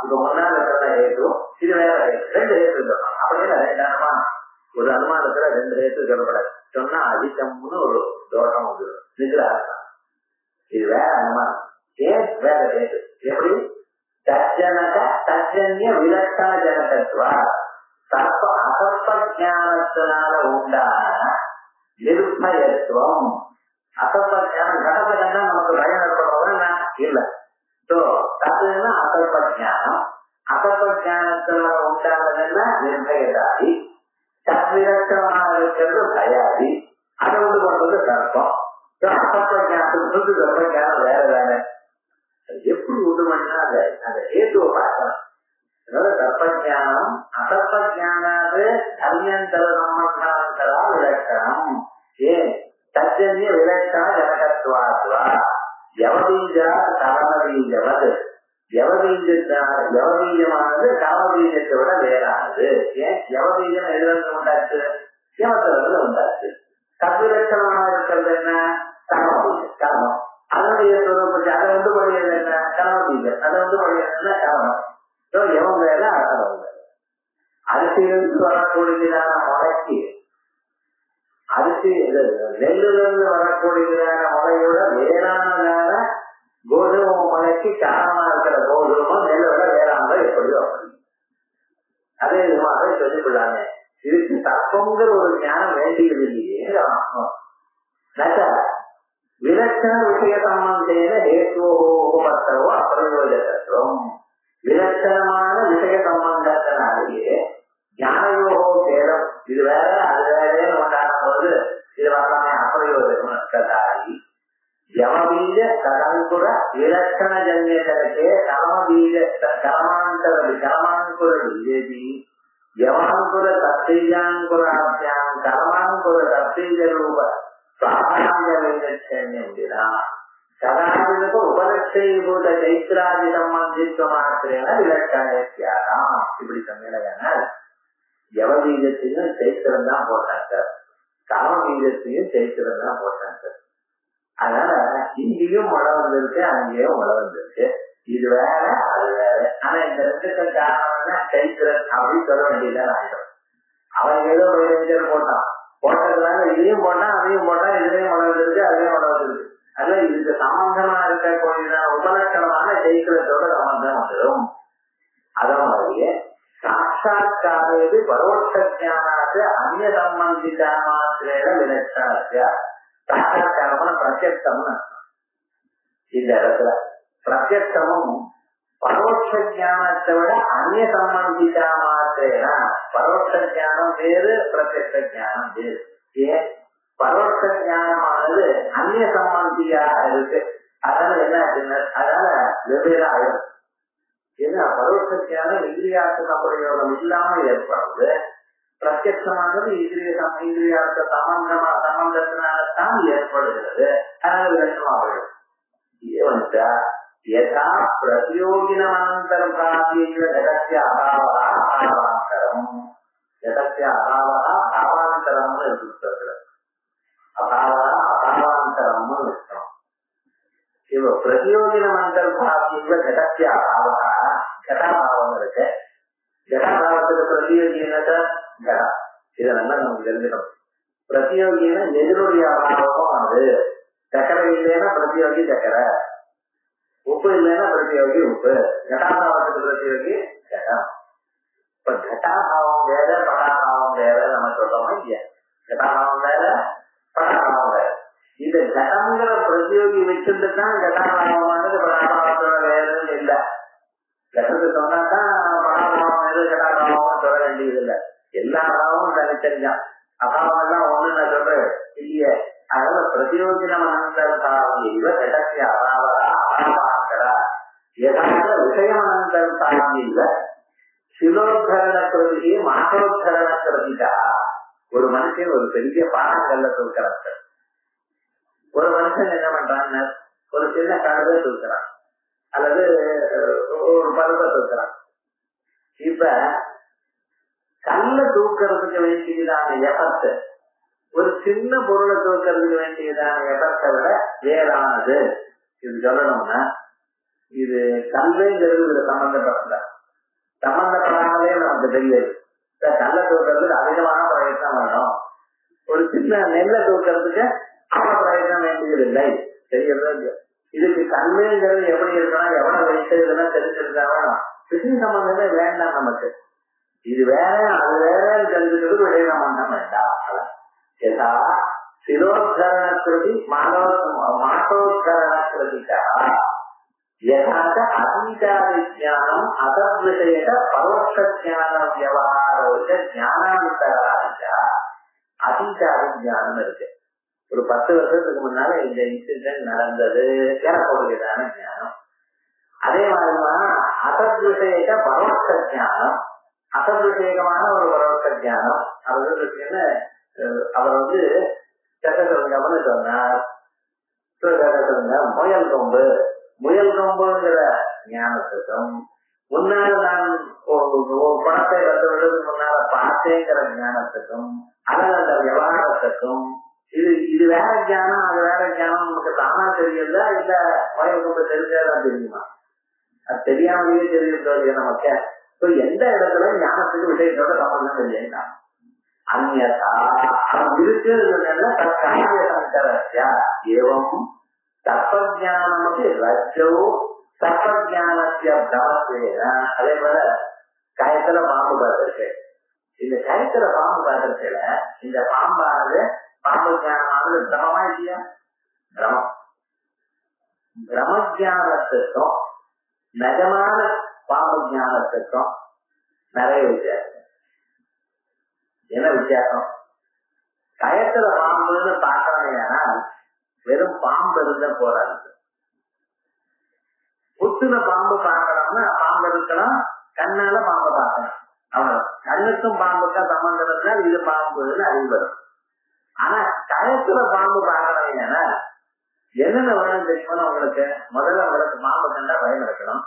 இப்ப முன்னாள் இருக்கிற ஹேத்து, இது வேற ஹேத்து. ரெண்டு ஹேத்து சொல்லலாம். அப்படின்னா ரெண்டு அனுமானம், ஒரு அனுமானத்துல ரெண்டு ஹேத்து சொல்லப்படாது. சொன்னா அதிகம்னு ஒரு தோட்டம் வந்துடும் நிகிரகம். இது வேற அனுமானம், ஏன் வேற ஹேத்து. எப்படி தஜ்ஜனக தஜ்ஜன்ய விலட்சண ஜனகத்துவா தப்ப அசப்பஜானத்தினால உண்டான நிர்பயத்துவம். அசப்பஜானம் கடப்பஜானம் நமக்கு பயம் ஏற்படுறதுன்னா இல்ல. தப்புன்னா அசப்பஜானம், அசப்பஜானத்தினால உண்டானதுன்னா நிர்பயதாதி, தத்விலட்சணமாக இருக்கிறது பயாதி, அதை உண்டு பண்றது கற்பம். அசப்பஜானத்துக்கு கர்ப்பஜானம் வேற வேற. எப்படி உண்டு பண்ணா அந்த ஹேத்துவ பார்க்கலாம். அதனால தர்ப்பஜானம் அசப்பஜானாது கர்மேந்திர சம்பந்தாந்தரா விலட்சணம். ஏன் தஜ்ஜன்ய விலட்சண ஜனகத்வாத்வா யவபீஜா கர்மபீஜவது. யவபீஜமானது காமபீஜத்தை விட வேறானது. ஏன் யவபீஜம் எதிர்த்து உண்டாச்சு? யமத்திலிருந்து உண்டாச்சு. தத்விலட்சணமாக இருக்கிறது என்ன? கர்மபீஜம், கர்மம். அதனுடைய அதை வந்து படிக்கிறது என்ன? கர்மபீஜம். அதை வந்து படிக்கிறது கர்மம். எவன் வேலை அர்த்தம் வேலை. அரிசியிலிருந்து வரக்கூடியதான முளைக்கு, அரிசி நெல்லிலிருந்து வரக்கூடியதான முளையோட வேளாண்மையான கோதுமை முளைக்கு காரணமா இருக்கிற கோதுமை நெல்லோட வேளாண்மை எப்படியோ அப்படி. அதே விதமாக சொல்லிக்கொள்ளாங்க. இதுக்கு தப்பங்கிற ஒரு ஞானம் வேண்டியது இல்லையே. விலட்சண விஷய சம்பந்தேன ஹேத்துவோ அப்பிரயோஜகத்துவம். விலட்சணமான விஷய சம்பந்தத்தினாலேயே ஞானயோகோ சேதம். இது வேற அது வேறேன்னு உண்டாகும் போது இது வரலாமே அப்பிரயோஜகத்தாகி யமபீஜ கலங்குர விலட்சண ஜன்யதே கலமபீஜ கலமாங்குர விஜேதி யமாங்குர தத்தீஜாங்குராபியாம் கலமாங்குர தத்தீஜ ரூப கதாவிதக்கு உபலட்சீபூத சைத்திராதி சம்பந்தித்துவ மாத்திரேன விலட்சணம். இப்படி சொன்னால் யவபீஜத்தையும் சைத்திரம் தான் போட்டாங்க சார், காமபீஜத்தையும் சைத்திரம் தான் போட்டாங்க சார். அதனால இங்கேயும் மழை வந்திருக்கு, அங்கேயும் மழை வந்திருக்கு. இது வேற அது வேற. ஆனா இந்த ரெண்டுக்கு காரணம்னா சைத்திரம் அப்படின்னு சொல்ல வேண்டியதான் ஆயிடும். அவன் ஏதோ போட்டான், போட்டதுனால இதையும் போட்டா அதையும் போட்டா இதுலயும் மழை வந்துருக்கு அதுலயும் மழை வந்துருக்கு. அதனால இதுக்கு சம்பந்தமா இருக்கக்கூடியதான உபலட்சணமான சைத்திரத்தோட சம்பந்தம் வந்துடும். அத மாதிரியே சாட்சாத்காரது பரோட்ச ஞானாத்து அந்நிய சம்பந்திதா மாத்திரேன விலட்சணத்தியா. சாட்சாத்காரமான பிரத்யக்ஷம்னு இந்த இடத்துல பிரத்யக்ஷமும் பரோட்ச ஞானத்தை விட அந்நிய சம்பந்திதா மாத்திரேனா. பரோட்ச ஞானம் வேறு, பிரத்யக்ஷ ஞானம் வேறு. ஏன் பரோட்ச ஞானமானது அந்நிய சம்பந்தியாக இருக்கு. அதனால என்ன ஆச்சுன்னா அதனால வெவ்வேறு ஆயிடும். ஏன்னா பரோட்ச இந்திரியார்த்த சம்பிரயோகம் இல்லாம ஏற்படுறது. பிரத்யட்சமானது இந்திரியார்த்த சம்பந்தத்தினால்தான் ஏற்படுகிறது. அதனால விளக்கமாகும். யதா பிரதியோகினமனந்தர்பாவிய ஜகத்ய அபாவா அபாவாந்தரம், ஜகத்ய அபாவா பாவாந்தரம்னு இருக்கிறது. அபாவா அபாவாந்தரம்னு இருக்கணும். இவ பிரதியோகினமந்தர்பாவிய ஜகத்ய அபாவா கடாபாவம் இருக்கு. கடாபாவத்துக்கு பிரதியோகினத கடா, இதெல்லாம் நமக்கு தெரிஞ்சிடும். பிரதியோகின எதிரொலிய அபாவமும் அது. சக்கரை இல்லைன்னா பிரதியோகி சக்கரை, உப்பு இல்லைன்னா பிரதியோகி உப்பு. கடாபாவத்துக்கு பிரதியோகி கடம். இப்ப கட்டாபாவம் வேற படாபாவம் வேற நம்ம சொல்றோமா இல்லையா? கட்டாபாவம் வேற படாபாவம் வேற. இந்த கடங்கிற பிரதியோகி வச்சிருந்துதான் கட்டாபாவமானது படாபாவத்தோட வேறுன்னு இல்லை. கட்டத்தை சொன்னாதான் படாபாவம் வேறு கட்டாபாவம் சொல்ல வேண்டியது இல்லை. எல்லா பாவமும் தனித்தனிதான். அபாவம் எல்லாம் ஒண்ணு நான் சொல்றேன் இல்லையே. அதனால பிரதியோகினம் அனந்தரம் இவ கடத்திய அபாவரா அபாவாந்தரா யதார்த்த விஷயம் அனந்தரம் இவ சிலோத்தரண கிருதி மாசோத்தரண கிருதிகா. ஒரு மனுஷன் ஒரு பெரிய பாறாங்கல்ல தூக்கிறார். ஒரு மனுஷன் என்ன பண்றான்னு ஒரு சின்ன கழுதை தூக்குறான், அல்லது ஒரு பருவ தூக்குறான். இப்ப கல்ல தூக்கிறதுக்கு வேண்டியதான எஃபர்ட் ஒரு சின்ன பொருளை தூக்கிறதுக்கு வேண்டியதான எஃபர்ட்டை விட வேறானது. இது சொல்லணும்னா இது கல்லுங்கிறது இதுல சம்பந்தப்படாமலே நமக்கு தெரியாது. கல்ல தூக்கிறதுக்கு அதிகமான பிரயத்னம் வேணும். ஒரு சின்ன நெல்லை தூக்கிறதுக்கு அவ்வளவு பிரயத்னம் வேண்டியது இல்லை. தெரியறது. இதுக்கு கல்லுங்கிறது எப்படி இருக்கணும், எவ்வளவு வைத்து இதெல்லாம் தெரிஞ்சிருந்தா வேணும். கிருஷ்ண சம்பந்தமே வேண்டாம் நமக்கு. இது வேற அது வேற தெரிஞ்சுக்கிறது விடை சம்பந்தம் வேண்டாம். யதா சிரோத்தரண கிருதி மாசோத்தரண கிருதிகா யதாச்ச அதீதாதி ஞானம் அதத்விஷய பரோட்ச ஞான வியவஹாரோச்ச ஞானாந்தராச்ச. அதீதாதி ஞானம் இருக்கு. ஒரு 10 வருஷத்துக்கு முன்னால இந்த இன்சிடென்ட் நடந்தது எனக்கூடியதான ஞானம். அதே மாதிரிதான் அதத்விஷய பரோட்ச ஞானம், அசத்விஷேகமான ஒரு பரோட்ச ஞானம். அவர் சட்டசங்கம்னு சொன்னார். முயல் கொம்புங்கிற ஞானத்துக்கும் முன்னால நான் ஒரு படத்தை 10 வருடத்துக்கு முன்னால பார்த்தேங்கிற ஞானத்துக்கும் அல்லது அந்த விவகாரத்துக்கும் இது வேற ஞானம் அது வேற ஞானம் நமக்கு தானா தெரியல, இல்ல முயல் கொம்பு தெரிஞ்சாதான் தெரியுமா? அது தெரியாமலேயே தெரியுது நமக்கு. எந்த இடத்துல ஞானத்துக்கு விஷயத்தோட சம்பந்தம் இல்லைன்னா அந்நதா ஏவம் தப்பஜானமதி ரஜ்ஜோ தப்பஜானத்திய பிரமத்வேன. அதே போல கயத்துல பாம்பு பார்த்திருக்கு. இந்த கயத்துல பாம்பு பார்த்திருக்கல, இந்த பாம்பானது பாம்பு ஜானமானது பிரமமா இல்லையா? பிரமம். பிரமஜானத்துக்கும் நிஜமான பாம்பு ஞானத்துக்கும் நிறைய வித்தியாசம். என்ன வித்தியாசம்? கயத்துல பாம்புன்னு பாக்கிறோம்னா வெறும் பாம்பு இருந்த போறாது. புத்துன பாம்பு பார்க்கணும்னா பாம்பு இருக்கலாம், கண்ணால பாம்பை பார்க்கணும். அவ்வளவு. கண்ணுக்கும் பாம்புக்கும் சம்பந்தம் இருந்தால் இது பாம்புன்னு அறிவு வரும். ஆனா கயத்துல பாம்பு பார்க்கணும்னா என்னென்ன வேணும் தெரியுமா உங்களுக்கு? முதல்ல உங்களுக்கு பாம்பு கண்டா பயம் இருக்கணும்.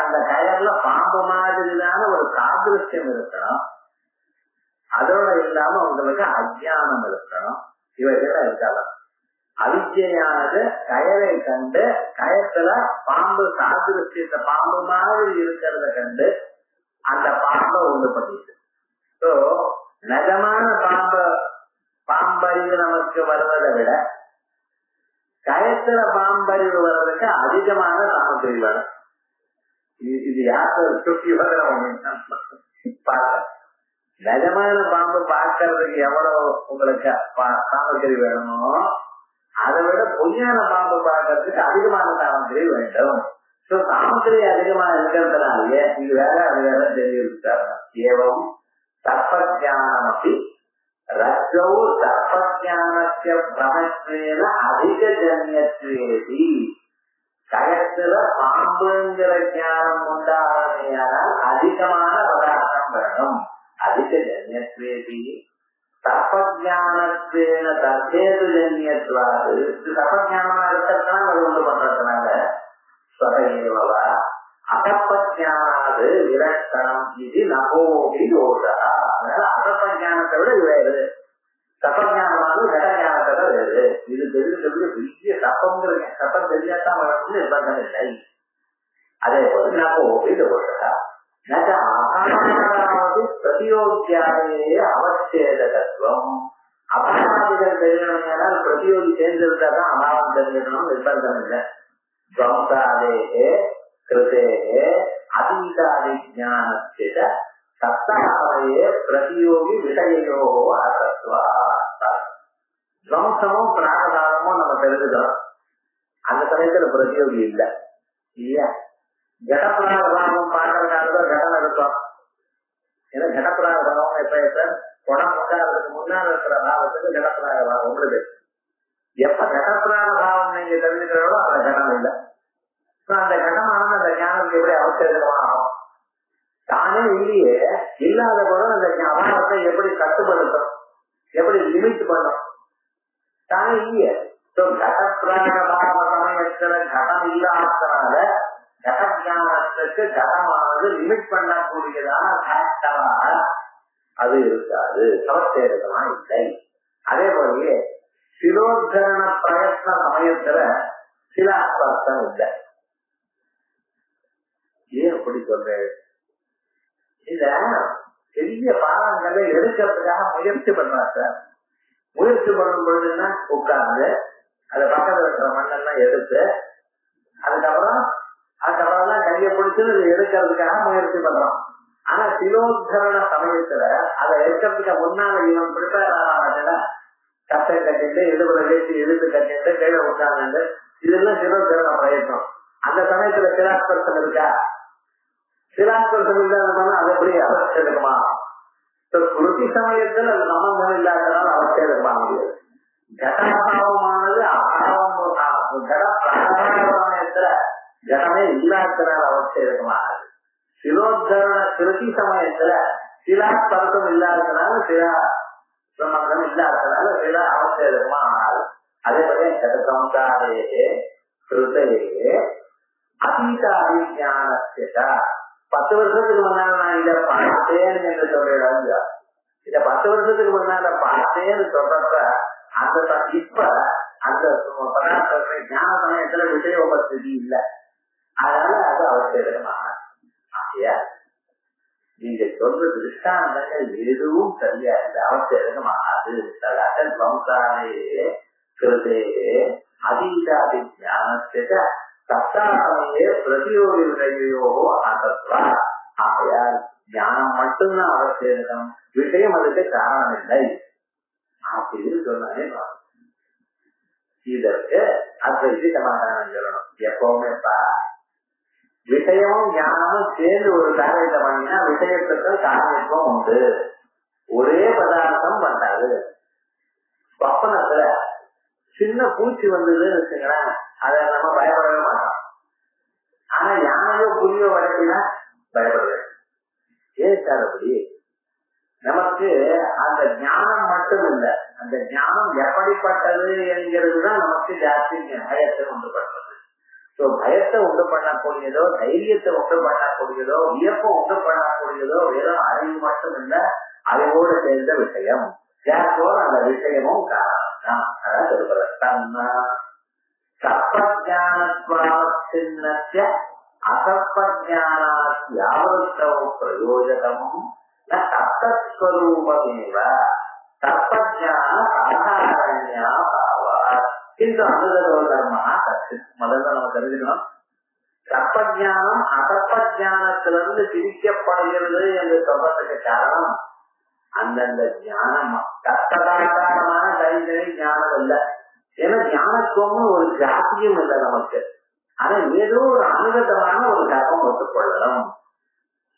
அந்த கயர்ல பாம்பு மாதிரிதான ஒரு சாதிருஷ்யம் இருக்கணும். அதோட இல்லாம உங்களுக்கு அஜ்ஞானம் இருக்கணும். இவைகள்லாம் இருக்கலாம். அவித்யானது கயரை கண்டு கயத்துல பாம்பு சாதிருஷ்யத்தை பாம்பு மாதிரி இருக்கிறத கண்டு அந்த பாம்பை உண்டு பண்ணிட்டு, நிஜமான பாம்பறிவு நமக்கு வருவதை விட கயத்துல பாம்பறிவு வர்றதுக்கு அதிகமான சாமகிரி வரும். இது யாரும் சுற்றி பார்க்க நிஜமான பாம்பு பார்க்கறதுக்கு எவ்வளவு உங்களுக்கு சாமகிரி வேணுமோ அதை விட பொய்யான பாம்பு பார்க்கறதுக்கு அதிகமான சாமகிரி வேண்டும். சாமகிரி அதிகமா இருக்கிறதுனாலே இது வேற அது வேற தெரிவித்தாங்க. ஏவம் சர்ப்பஜானமபி ரஜ்ஜௌ சர்ப்பஜானஸ்ய பிரமத்வேன அதிக ஜன்யத்வேதி. கயத்துல பாம்புங்கிற ஞானம் உண்டானால் அதிகமான பதார்த்தம் வேணும். அதிக ஜன்யத்வேதி தப்பஜானத்வேன தர்ஜேது ஜன்யத்வாது. தப்பஜானமா இருக்கிறதுனால அது ஒன்று பண்றதுனால ஸ்வரையேவா அகப்பஜானாது விரட்சணம் இது நகோபி யோகா. அதனால அகப்பஜானத்தை விட வேறு, தப்பஜானமானது கடஞானத்தை விட வேறு. இது தெரிஞ்சுக்கிறது பெரிய தப்பங்கிற தப்பம் தெரியாதான் வளர்ந்து நிர்பந்தம் இல்லை. அதே போல நகோபி யோகா அபாராவது பிரதியோகியாலேயே அவச்சேதகத்துவம். அபாராதிகள் தெரியணும்னால் பிரதியோகி சேர்ந்திருந்தாதான் அபாரம் தெரிஞ்சிடணும், நிர்பந்தம் இல்லை. துவம்சாதேகே கிருதேகே அதீதாதி ஞானஸ்ய சத்தாவையே பிரதியோகி விஷயோ அசத்வா. துவம்சமும் பிராகதாரமும் நம்ம தெரிஞ்சுக்கிறோம். அந்த சமயத்துல பிரதியோகி இல்லை இல்லையா? கடப்பிராகபாவம் பார்க்கறதுக்காக கடன் எடுத்தோம். ஏன்னா கடப்பிராகபாவம் எப்ப குடம் உட்கார்றதுக்கு முன்னால் இருக்கிற பாவத்துக்கு கடப்பிராகபாவம் உங்களுக்கு எப்ப கடப்பிராகபாவம் நீங்க தெரிஞ்சுக்கிறதோ அந்த கடன் இல்லை. அந்த கடனான அந்த ஞானத்துக்கு எப்படி அவசியமாகும்? தானே இல்லையே, இல்லாத போது அந்த அபாவத்தை எப்படி கட்டுப்படுத்தும், எப்படி லிமிட் பண்ணும்? தானே இல்லையே. கடப்பிராகபாவ சமயத்துல கடன் இல்லாதனால கடஞானத்துக்கு கடமானது லிமிட் பண்ணக்கூடியதான ஃபேக்டராக அது இருக்காது, அவசேதமா இல்லை. அதே போலயே சிலோத்தரண பிரயத்ன சமயத்துல சில அர்த்தம் இல்லை. ஏன் அப்படி சொல்றேன்? இத பெரிய பாடங்களை எடுக்கிறதுக்காக முயற்சி பண்றாங்க. முயற்சி பண்ணும் பொழுதுன்னா உட்கார்ந்து அதை பக்கத்துல இருக்கிற மண்ணெல்லாம் எடுத்து அதுக்கப்புறம் தான் கையை பிடிச்சு எடுக்கிறதுக்காக முயற்சி பண்றோம். ஆனா சிலோத்தரண சமயத்துல அதை எடுக்கிறதுக்கு முன்னால இவன் ப்ரிப்பேர் ஆனால கட்டை கட்டிட்டு இடுப்புல வேசி இழுத்து கட்டிட்டு கையில உட்கார்ந்து இதெல்லாம் சிலோத்தரண பிரயத்னம். அந்த சமயத்துல சிலாஸ்பர்சம் இருக்கா? சிலாஸ்பர்சம் இல்லாதனால அது எப்படி அவசியமா? குருதி சமயத்துல அது சம்பந்தம் இல்லாதனால அவசியமா முடியாது. கடபாவமானது அபாவம் சமயத்துல கடமே இல்லாதனால அவசியமானது. சிலோத்தரண கிருதி சமயத்துல சிலாஸ்பர்சம் இல்லாதனால சிலா சம்பந்தம் இல்லாதனால சில அவசியமா ஆனாது. அதே போல கடசம்சாரே கிருதையே அதீதாதி ஞானஸ்ய 10 வருஷத்துக்கு முன்னால நான் இதை பார்த்தேன்னு என்று சொல்லிடாங்க. இத 10 வருஷத்துக்கு முன்னால பார்த்தேன்னு சொல்றப்ப அந்த இப்ப அந்த பதார்த்தத்தை ஞான சமயத்துல விஷயோபஸ்திதி இல்லை. அதனால அது அவசியமாக ஆகையா நீங்க சொல்ற திருஷ்டாந்தங்கள் எதுவும் சரியா இல்லை, அவசியமாகாது. வம்சாலேயே கிருதேயே அதீதாதி ஞானஸ்ய சத்தாசமையே பிரதியோகி விஷயோ ஆசத்வா. ஆகையால் ஞானம் மட்டும்தான் அவசியம், விஷயம் அதுக்கு காரணம் இல்லை அப்படின்னு சொன்னாலே இதற்கு அத்வைதி சமாதானம் சொல்லணும். எப்பவுமேப்பா விஷயமும் ஞானமும் சேர்ந்து ஒரு காரியத்தை பண்ணினா விஷயத்துக்கு காரியத்துவம் உண்டு. ஒரே பதார்த்தம் பண்ணாது. ஸ்வப்னத்துல சின்ன பூச்சி வந்ததுன்னு வச்சுங்களேன், அதை நம்ம பயப்படவே மாட்டோம். ஆனா யானையோ புலியோ வளர்த்தினா பயப்படுவேன். ஏன் சார் அப்படி? நமக்கு அந்த ஞானம் மட்டும் இல்லை, அந்த ஞானம் எப்படிப்பட்டது என்கிறதுதான் நமக்கு ஜாஸ்தி பயத்தை உண்டு பண்றது. பயத்தை உண்டு பண்ணக்கூடியதோ, தைரியத்தை உண்டு பண்ணக்கூடியதோ, வியப்பை உண்டு பண்ணக்கூடியதோ வெறும் அறிவு மட்டும் இல்லை, அறிவோடு சேர்ந்த விஷயம். யாரோட அந்த விஷயமும் காரணம் தான். அதான் சொல்றது தன்னா சர்ப்பஜானத்வாசின்னஸ்ய அசர்ப்பஜானாத்யாவருத்தோ பிரயோஜகமும் ந தத்தஸ்வரூபமேவ சர்ப்பஜான சாதாரண்யா பாவா கிந்து அனுதரோ தர்மா கற்று. முதல்ல நம்ம தெரிஞ்சுக்கணும், சர்ப்பஜானம் அசர்ப்பஜானத்திலிருந்து பிரிக்கப்படுகிறது என்று சொல்றதுக்கு காரணம் அந்தந்த ஞானம் தத்ததாகாரமான தனித்தனி ஞானம் இல்லை. ஏன்னா ஞானத்துவம்னு ஒரு ஜாத்தியும் இல்லை நமக்கு. ஆனா ஏதோ ஒரு அனுகதமான ஒரு தர்மம் ஒத்துக்கொள்ளணும்.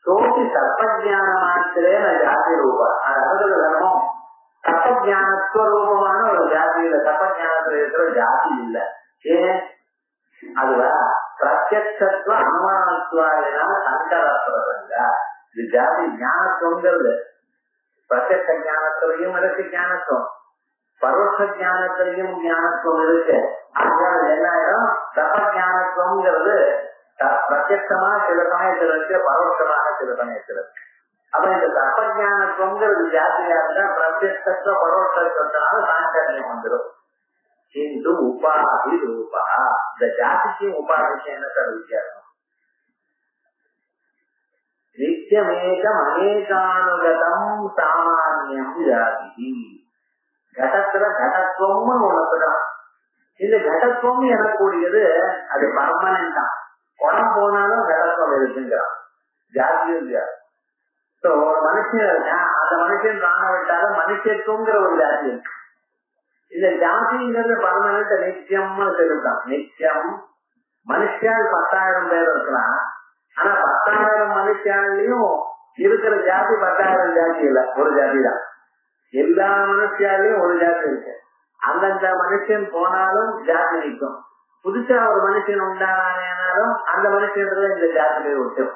சோதி சர்ப்பஜான மாத்திரே ஜாதி ரூபா. அது அனுகத தர்மம் சர்ப்பஜானஸ்வரூபமான ஒரு ஜாதி இல்லை. சர்ப்பஜானத்துல இருக்கிற ஜாதி இல்லை. ஏன்? அதுவா பிரத்யக்ஷத்துவ அனுமானத்துவாயினா சங்கர பிரசங்க. இது ஜாதி ஞானத்துவங்கிறது. பிரத்யக்ஷ ஞானத்திலையும் இருக்கு ஞானத்துவம், பரோட்ச ஞானத்திலையும் ஞானத்துவம் இருக்கு. அதனால என்ன ஆயிடும், தபஞானத்துவங்கிறது பிரத்யமா சில சமயத்தில் இருக்கு, பரோட்சமாக சில சமயத்தில் இருக்கு. அப்ப இந்த தபஞானத்துவங்கிறது ஜாதியா இருந்தா பிரத்யக்ஷத்துவ பரோட்சத்தினால சாங்கரியம் வந்துடும். கிந்து உபாதி ரூபா. இந்த ஜாதிக்கும் உபாதிக்கும் என்ன சார் வித்தியாசம்? நித்தியமேகம் அநேகானுகதம் சாமானியம் ஜாதி. கடத்துல கடத்துவம்னு ஒண்ணுதான். இந்த கடத்துவம் எனக்கூடியது அது பர்மனன்ட் தான். குணம் போனாலும் கடத்துவம் இருக்குங்கிறான். ஜாதியும் ஜாதி. ஒரு மனுஷன் இருக்கான், அந்த மனுஷன் தான விட்டாலும் மனுஷத்துவங்கிற ஒரு ஜாதி இருக்கு. இந்த ஜாதிங்கிறது பர்மனன்ட் நித்தியம்னு சொல்லிட்டான். நித்தியம் மனுஷால் 10,000 பேர் இருக்கலாம். ஆனா 10,000 மனுஷாலையும் இருக்கிற ஜாதி 10,000 ஜாதி இல்ல, ஒரு ஜாதி தான். எல்லா மனுஷாலையும் ஒரு ஜாதி இருக்கு. அந்தந்த மனுஷன் போனாலும் ஜாதி நிற்கும். புதுசா ஒரு மனுஷன் உண்டானாலும் அந்த மனுஷன் இந்த ஜாதியிலே விட்டும்.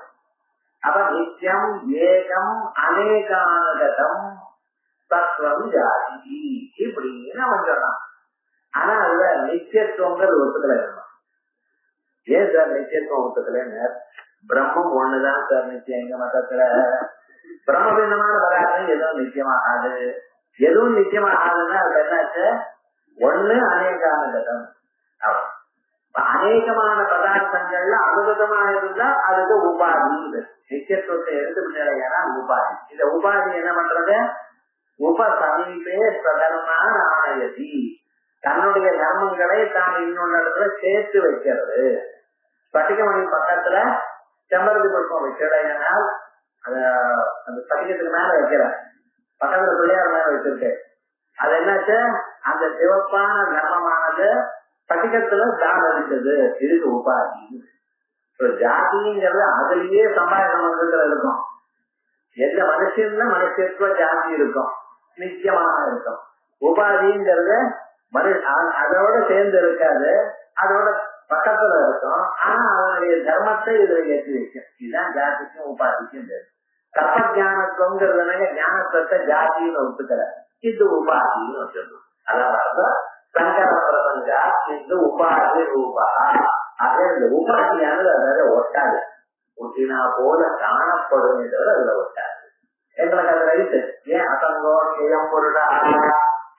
அப்ப நித்தியம் ஏகம் அநேகானகதம் தத்துவம் ஜாதி இப்படின்னு அவன் சொன்னான். ஆனா அதுல நித்தியத்துவங்கிறது ஒத்துக்கலை. ஏன் சார் நித்தியத்துவம் ஒத்துக்கலைன்னு? பிரம்மம் ஒண்ணுதான் சார் நித்தியம். எங்க மதத்துல பிரம்மபின்னமான பதார்த்தம் எதுவும் நித்தியமாகாது. எதுவும் நித்தியமாகாதுன்னா அது என்னாச்சு, ஒண்ணு அநேகானகதம். அநேகமான பதார்த்தங்கள்ல அனுகதமாக இருந்தா அதுக்கு உபாதி. நித்தியத்துவத்தை எடுத்துக்கிட்டா உபாதி. இந்த உபாதி என்ன பண்றது, உபசமீபே பிரதர்மான ஆணையதி. தன்னுடைய தர்மங்களை தான் இன்னொன்னு இடத்துல சேர்த்து வைக்கிறது. ஸ்பட்டிகமணி பக்கத்துல செம்பருத்தி புஷ்பம் வைக்கிறனால் அந்த ஸ்பட்டிகத்துக்கு மேல வைக்கிற பக்கத்துல பிள்ளையார் மேல வச்சிருக்கேன். அது என்னாச்சு, அந்த சிவப்பான தர்மமானது ஸ்பட்டிகத்துல தான் அடிச்சது. இதுக்கு உபாதி. ஜாதிங்கிறது அதுலயே சம்பாதிக்க இருக்கும். எந்த மனுஷன்னா மனுஷத்துவ ஜாதி இருக்கும், நிச்சயமாக இருக்கும். உபாதிங்கிறது அதோட சேர்ந்து இருக்காது, அதோட பக்கத்துல இருக்கும். ஆனா அதனுடைய தர்மத்தை இதுல ஏற்றி வைக்கும். இதுதான் ஜாதிக்கும் உபாதிக்கும் பேரு. தப்பஞானத்துவங்கிறதுனால ஞானத்துவத்தை ஜாதின்னு ஒத்துக்கல, இது உபாதின்னு வச்சிருக்கோம். அதாவது சங்கர பிரசங்கா இது உபாதி ரூபா. ஆக இந்த உபாதியானது அதனால ஒட்டாது. ஒட்டினா போல காணப்படுமே தவிர அதுல ஒட்டாது. எங்களுக்கு அது ரைட்டு. ஏன் அசங்கோ கேயம் பொருடா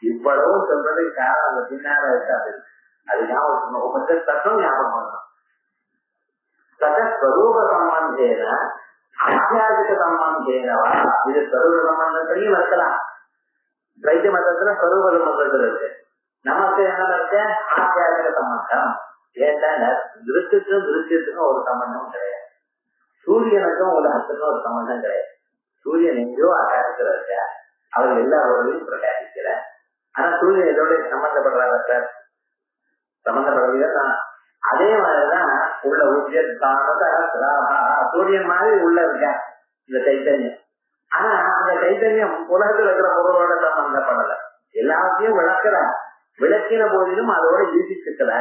இவ்வளவு சொல்றதுக்கு காரணம் அந்த பின்னால இருக்காது. அது ஞாபகம் உபதேசம் ஞாபகம் பண்ணணும். ஸ்வரூப சம்பந்தேன ஆத்தியாதிக சம்பந்தேனவா. இது ஸ்வரூப சம்பந்தத்திலையும் இருக்கலாம். வைத்திய மதத்துல ஸ்வரூப சம்பந்தத்துல இருக்கு. நமக்கு என்ன இருக்கு, ஆத்தியாதிக சம்பந்தம். ஏன்னா திருஷ்யத்துக்கும் ஒரு சம்பந்தமும் கிடையாது. சூரியனுக்கும் உலகத்துக்கும் ஒரு சம்பந்தம் கிடையாது. சூரியன் எங்கேயோ ஆகாசத்துல இருக்க, அவர் எல்லா உலகையும் பிரகாசிக்கிற. ஆனா சூரியன் இதோட சம்பந்தப்படுறாங்க சார், சம்பந்தப்படுறதுதான். அதே மாதிரிதான் உள்ள சூரியன் மாதிரி உள்ள இருக்க இந்த சைத்தன்யம். ஆனா அந்த சைத்தன்யம் உலகத்துல இருக்கிற பொருளோட சம்பந்தப்படல. எல்லாத்தையும் விளக்கின போதிலும் அதோட ஈசிக்கல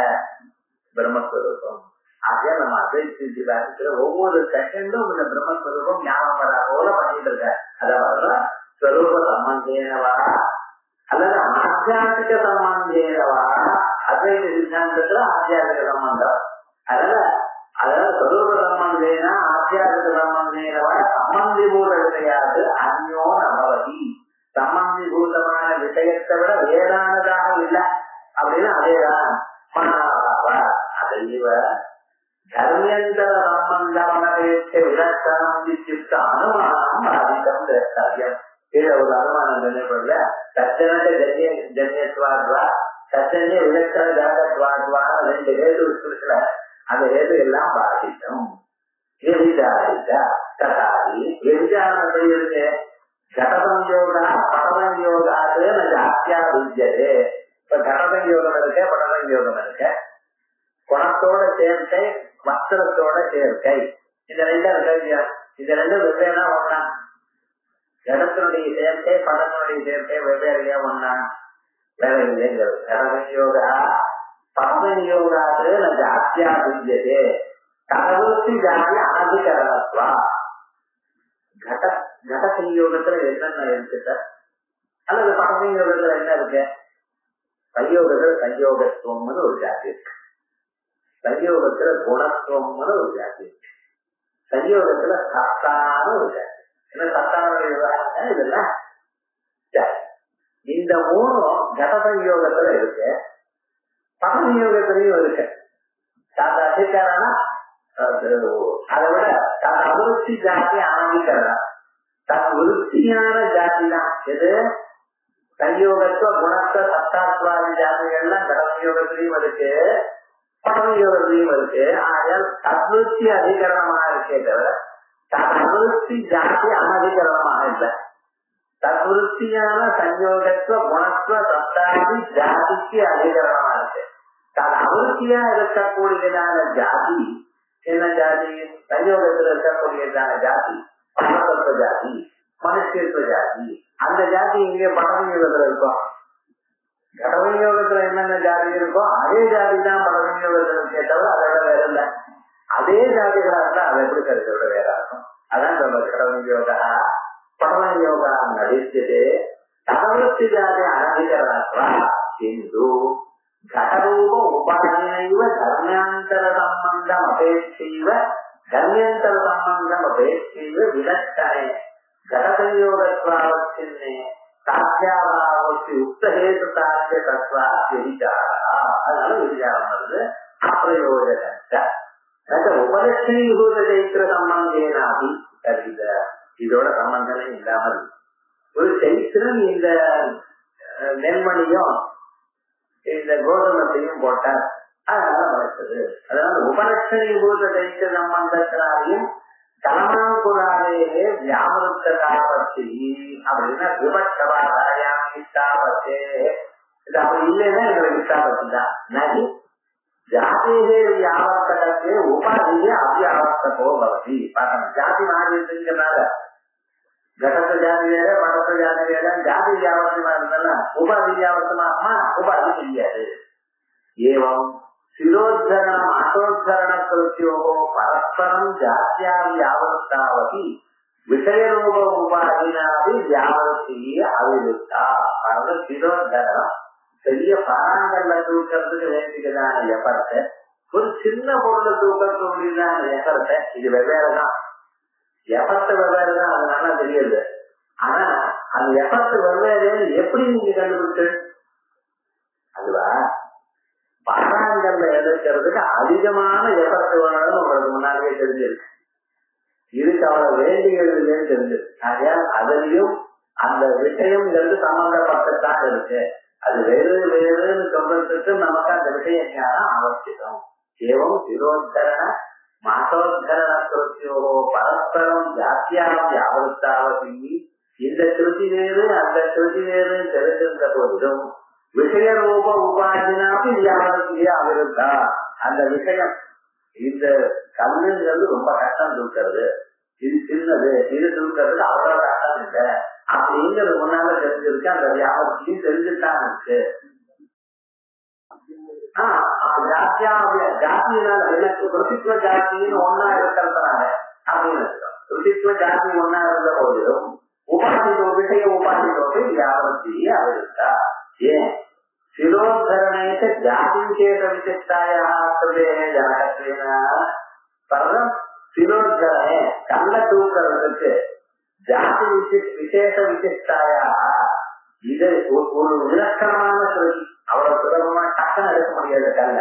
பிரம்மஸ்வரூபம். ஆக நம்ம அத்வைத ஒவ்வொரு செகண்டும் இந்த பிரம்மஸ்வரூபம் ஞாபகம் வரா போல பண்ணிட்டு இருக்க. அதாவது ஸ்வரூப சம்பந்தேனவா அல்லது ஆத்தியாத்மிக சம்பந்தேனவா. அத்வைத சித்தாந்தத்துல ஆத்தியாத்மிக சம்பந்தம். அதாவது ஸ்வரூப சம்பந்தேனா ஆத்தியாத்மிக சம்பந்தேனவா சம்பந்திபூத விஷயாது அந்யோ நபவதி. சம்பந்திபூதமான விஷயத்தை விட வேறானதாக இல்லை அப்படின்னு அதேதான் அதைவ தர்மியந்தர சம்பந்தமனவேற்ற விலட்சணம் விசிஷ்ட அனுமானம் அதிகம் தேர்த்தவியம். கீழே ஒரு அனுமானம் சொல்லப்படுற சச்சனத்தை ஜன்யத்வாத்வா சச்சன்ய விலட்சண ஜாகத்வாத்வா 2 ஹேது இருக்கிற அந்த ஹேது எல்லாம் பாதிக்கும். விசாரணை இருக்கு. கடசம்யோகா படசம்யோகாது அத்தியாவித்யதே. இப்ப கடசம்யோகம் இருக்கு, படசம்யோகம் இருக்கு. குணத்தோட சேர்க்கை, வஸ்திரத்தோட சேர்க்கை, இந்த ரெண்டும் இருக்கு. இந்த ரெண்டும் வெவ்வேறா ஒண்ணா? கடத்தினுடைய சேர்க்கை படத்தினுடைய சேர்க்கை வெவ்வேறையா ஒண்ணா? வேற இல்லைங்கிறது. கடசம்யோகா படசம்யோகாது அத்தியாவித்யதே. தகவலுக்கு ஜாதி அனதிகரணத்வா. கட சங்கயோகத்துல என்னென்ன இருக்கு அல்லது பரமயோகத்துல என்ன இருக்கு? சயோகத்துல சயோகத்துவம்னு ஒரு ஜாதி இருக்கு, சயோகத்துல குணத்துவம்னு ஒரு ஜாதி இருக்கு, சயோகத்துல சத்தான ஒரு ஜாதி. என்ன சத்தான இதெல்லாம் ஜாதி. இந்த மூணும் கட சங்கயோகத்துல இருக்கு, பரமயோகத்திலையும் இருக்கு. தன் அதிகரண அதை விட தன் அபிருத்தி ஜாதி அனதிகரணம். தன் விருத்தியான ஜாதி தான் எது? சயோகத்துவ குணத்துவ சத்தாத்வாதி ஜாதிகள்லாம் கடமயோகத்திலையும் இருக்கு, பரமயோகத்திலையும் இருக்கு. ஆகையால் தத்விருத்தி அதிகரணமாக இருக்கே தவிர தன் அபிருத்தி ஜாதி அனதிகரணமாக இல்லை. தத்விருத்தியான சயோகத்துவ குணத்துவ சத்தாதி ஜாதிக்கு அதிகரணமா இருக்கு. தன் அபிருத்தியா இருக்கக்கூடியதான ஜாதி என்ன ஜாதி? சயோகத்தில் இருக்கக்கூடியதான ஜாதி பரமதத்துவ ஜாதி, மனுஷத்துவ ஜாதி. அந்த ஜாதி இங்கே பரமயோகத்துல இருக்கும். கடமயோகத்துல என்னென்ன ஜாதி இருக்கோ அதே ஜாதி தான் பரமயோகத்துல இருக்கே தவிர அதை விட வேற இல்லை. அதே ஜாதிகளா இருந்தா அதை எப்படி கருத்தை விட வேற இருக்கும். அதான் சொல்ற கடமயோகா பரமயோகா நடிச்சது தகவலுக்கு ஜாதி அனதிகரணத்வா சிந்து கடரூப உபாதினைவ தர்மியாந்தர சம்பந்தம் அபேட்சைவ தர்மியந்தர சம்பந்தம் அபேட்சைவ விலட்சணே கடசயோகத்வாவச்சின்னே சாத்தியாபாவத்தி உக்தஹேது சாத்திய தத்வா விசாரா. அதனால விசாரம் வருது அப்பிரயோஜன உபலட்சணீபூத சைத்திர சம்பந்தேனாபி கருத. இதோட சம்பந்தமே இல்லாமல் ஒரு சைத்திரம் இந்த நெல்மணியும் இந்த கோதுமத்தையும் போட்டார், அதனால வளர்த்தது. அதனால உபலட்சணீபூத சைத்திர சம்பந்தத்தினாலையும் கலமாங்குராலேயே வியாமிருத்த காப்பத்தி அப்படின்னா விபட்சபாதாயாம் இஷ்டாபத்தே. இது அப்படி இல்லைன்னா எங்களுக்கு இஷ்டாபத்தி தான். நகி ஜாதியே வியாவர்த்தகத்தே உபாதியே அவ்யாவர்த்தகோ பவதி. பார்க்கணும், ஜாதி மாறி இருக்குங்கிறனால கடத்த ஜாதி வேற படத்த ஜாதி வேற. ஜாதி வியாவர்த்தமா இருந்தாலும் உபாதி வியாவர்த்தமாகுமா? உபாதி தெரியாது. ஏவம் சிரோத்தரணம் அசோத்தரண கிருத்தியோ பரஸ்பரம் ஜாத்தியா வியாவர்த்தாவதி விஷயரூப உபாதினாதி வியாவர்த்தியே அவிருத்தா. அதாவது சிரோத்தரணம் பெரிய பராங்கல்ல தூக்கிறதுக்கு வேண்டியதான எஃபர்ட், ஒரு சின்ன பொருளை தூக்கக்கூடியதான எஃபர்ட், இது வெவ்வேறுதான். எஃபர்ட் வெவ்வேறுதான், அது நல்லா தெரியுது. ஆனா அந்த எஃபர்ட் வெவ்வேறு எப்படி நீங்க கண்டுபிடிச்சு? அதுவா பாராங்கல்ல எதிர்க்கிறதுக்கு அதிகமான எஃபர்ட் வேணும்னு உங்களுக்கு முன்னாடியே தெரிஞ்சிருக்கு. இதுக்கு அவ்வளவு வேண்டியது இல்லைன்னு தெரிஞ்சிருக்கு. ஆகையால் அதுலயும் அந்த விஷயம் சம்பந்தப்பட்டுதான் இருக்கு. அது வேறு வேறுன்னு சொல்றதுக்கு நமக்கு அந்த விஷயம் ஞானம் அவசியம். ஏவம் சிரோத்தரண மாசோத்தரண கிருத்தியோ பரஸ்பரம் ஜாத்தியாம் வியாவருத்தாவதி. இந்த கிருதி வேறு அந்த கிருதி வேறு தெரிந்திருந்த போதிலும் விஷய ரூப உபாதினாப்பி வியாவருத்தியே அவிருத்தா. அந்த விஷயம் இந்த கல்லுங்கிறது ரொம்ப கஷ்டம் தூக்கிறது, இது சின்னது, இது தூக்கிறதுக்கு அவ்வளவு கஷ்டம் இல்லை அப்படிங்கிறது முன்னால தெரிஞ்சிருக்கு. அந்த வியாபாரத்தையும் தெரிஞ்சுட்டான் இருக்கு. ஜாத்தியினால எனக்கு ருசித்துவ ஜாத்தின்னு ஒன்னா இருக்கிறதுனால அப்படின்னு ருசித்துவ ஜாதி ஒன்னா இருந்த போதிலும் உபாதிதோ விஷய உபாதிதோடு வியாபாரத்தையே அவிருத்தா. ஏன் சிரோத்தரணேஷ ஜாதி விசேஷ விசிஷ்டாயா ஜனகத்வேன பரம் சிரோத்தரணே கல்ல தூக்கிறதுக்கு ஜாதி விசேஷ விசிஷ்டாயா இது ஒரு விலக்கணமான சொல்லி அவ்வளவு சுலபமா டக்குன்னு எடுக்க முடியாது கல்ல.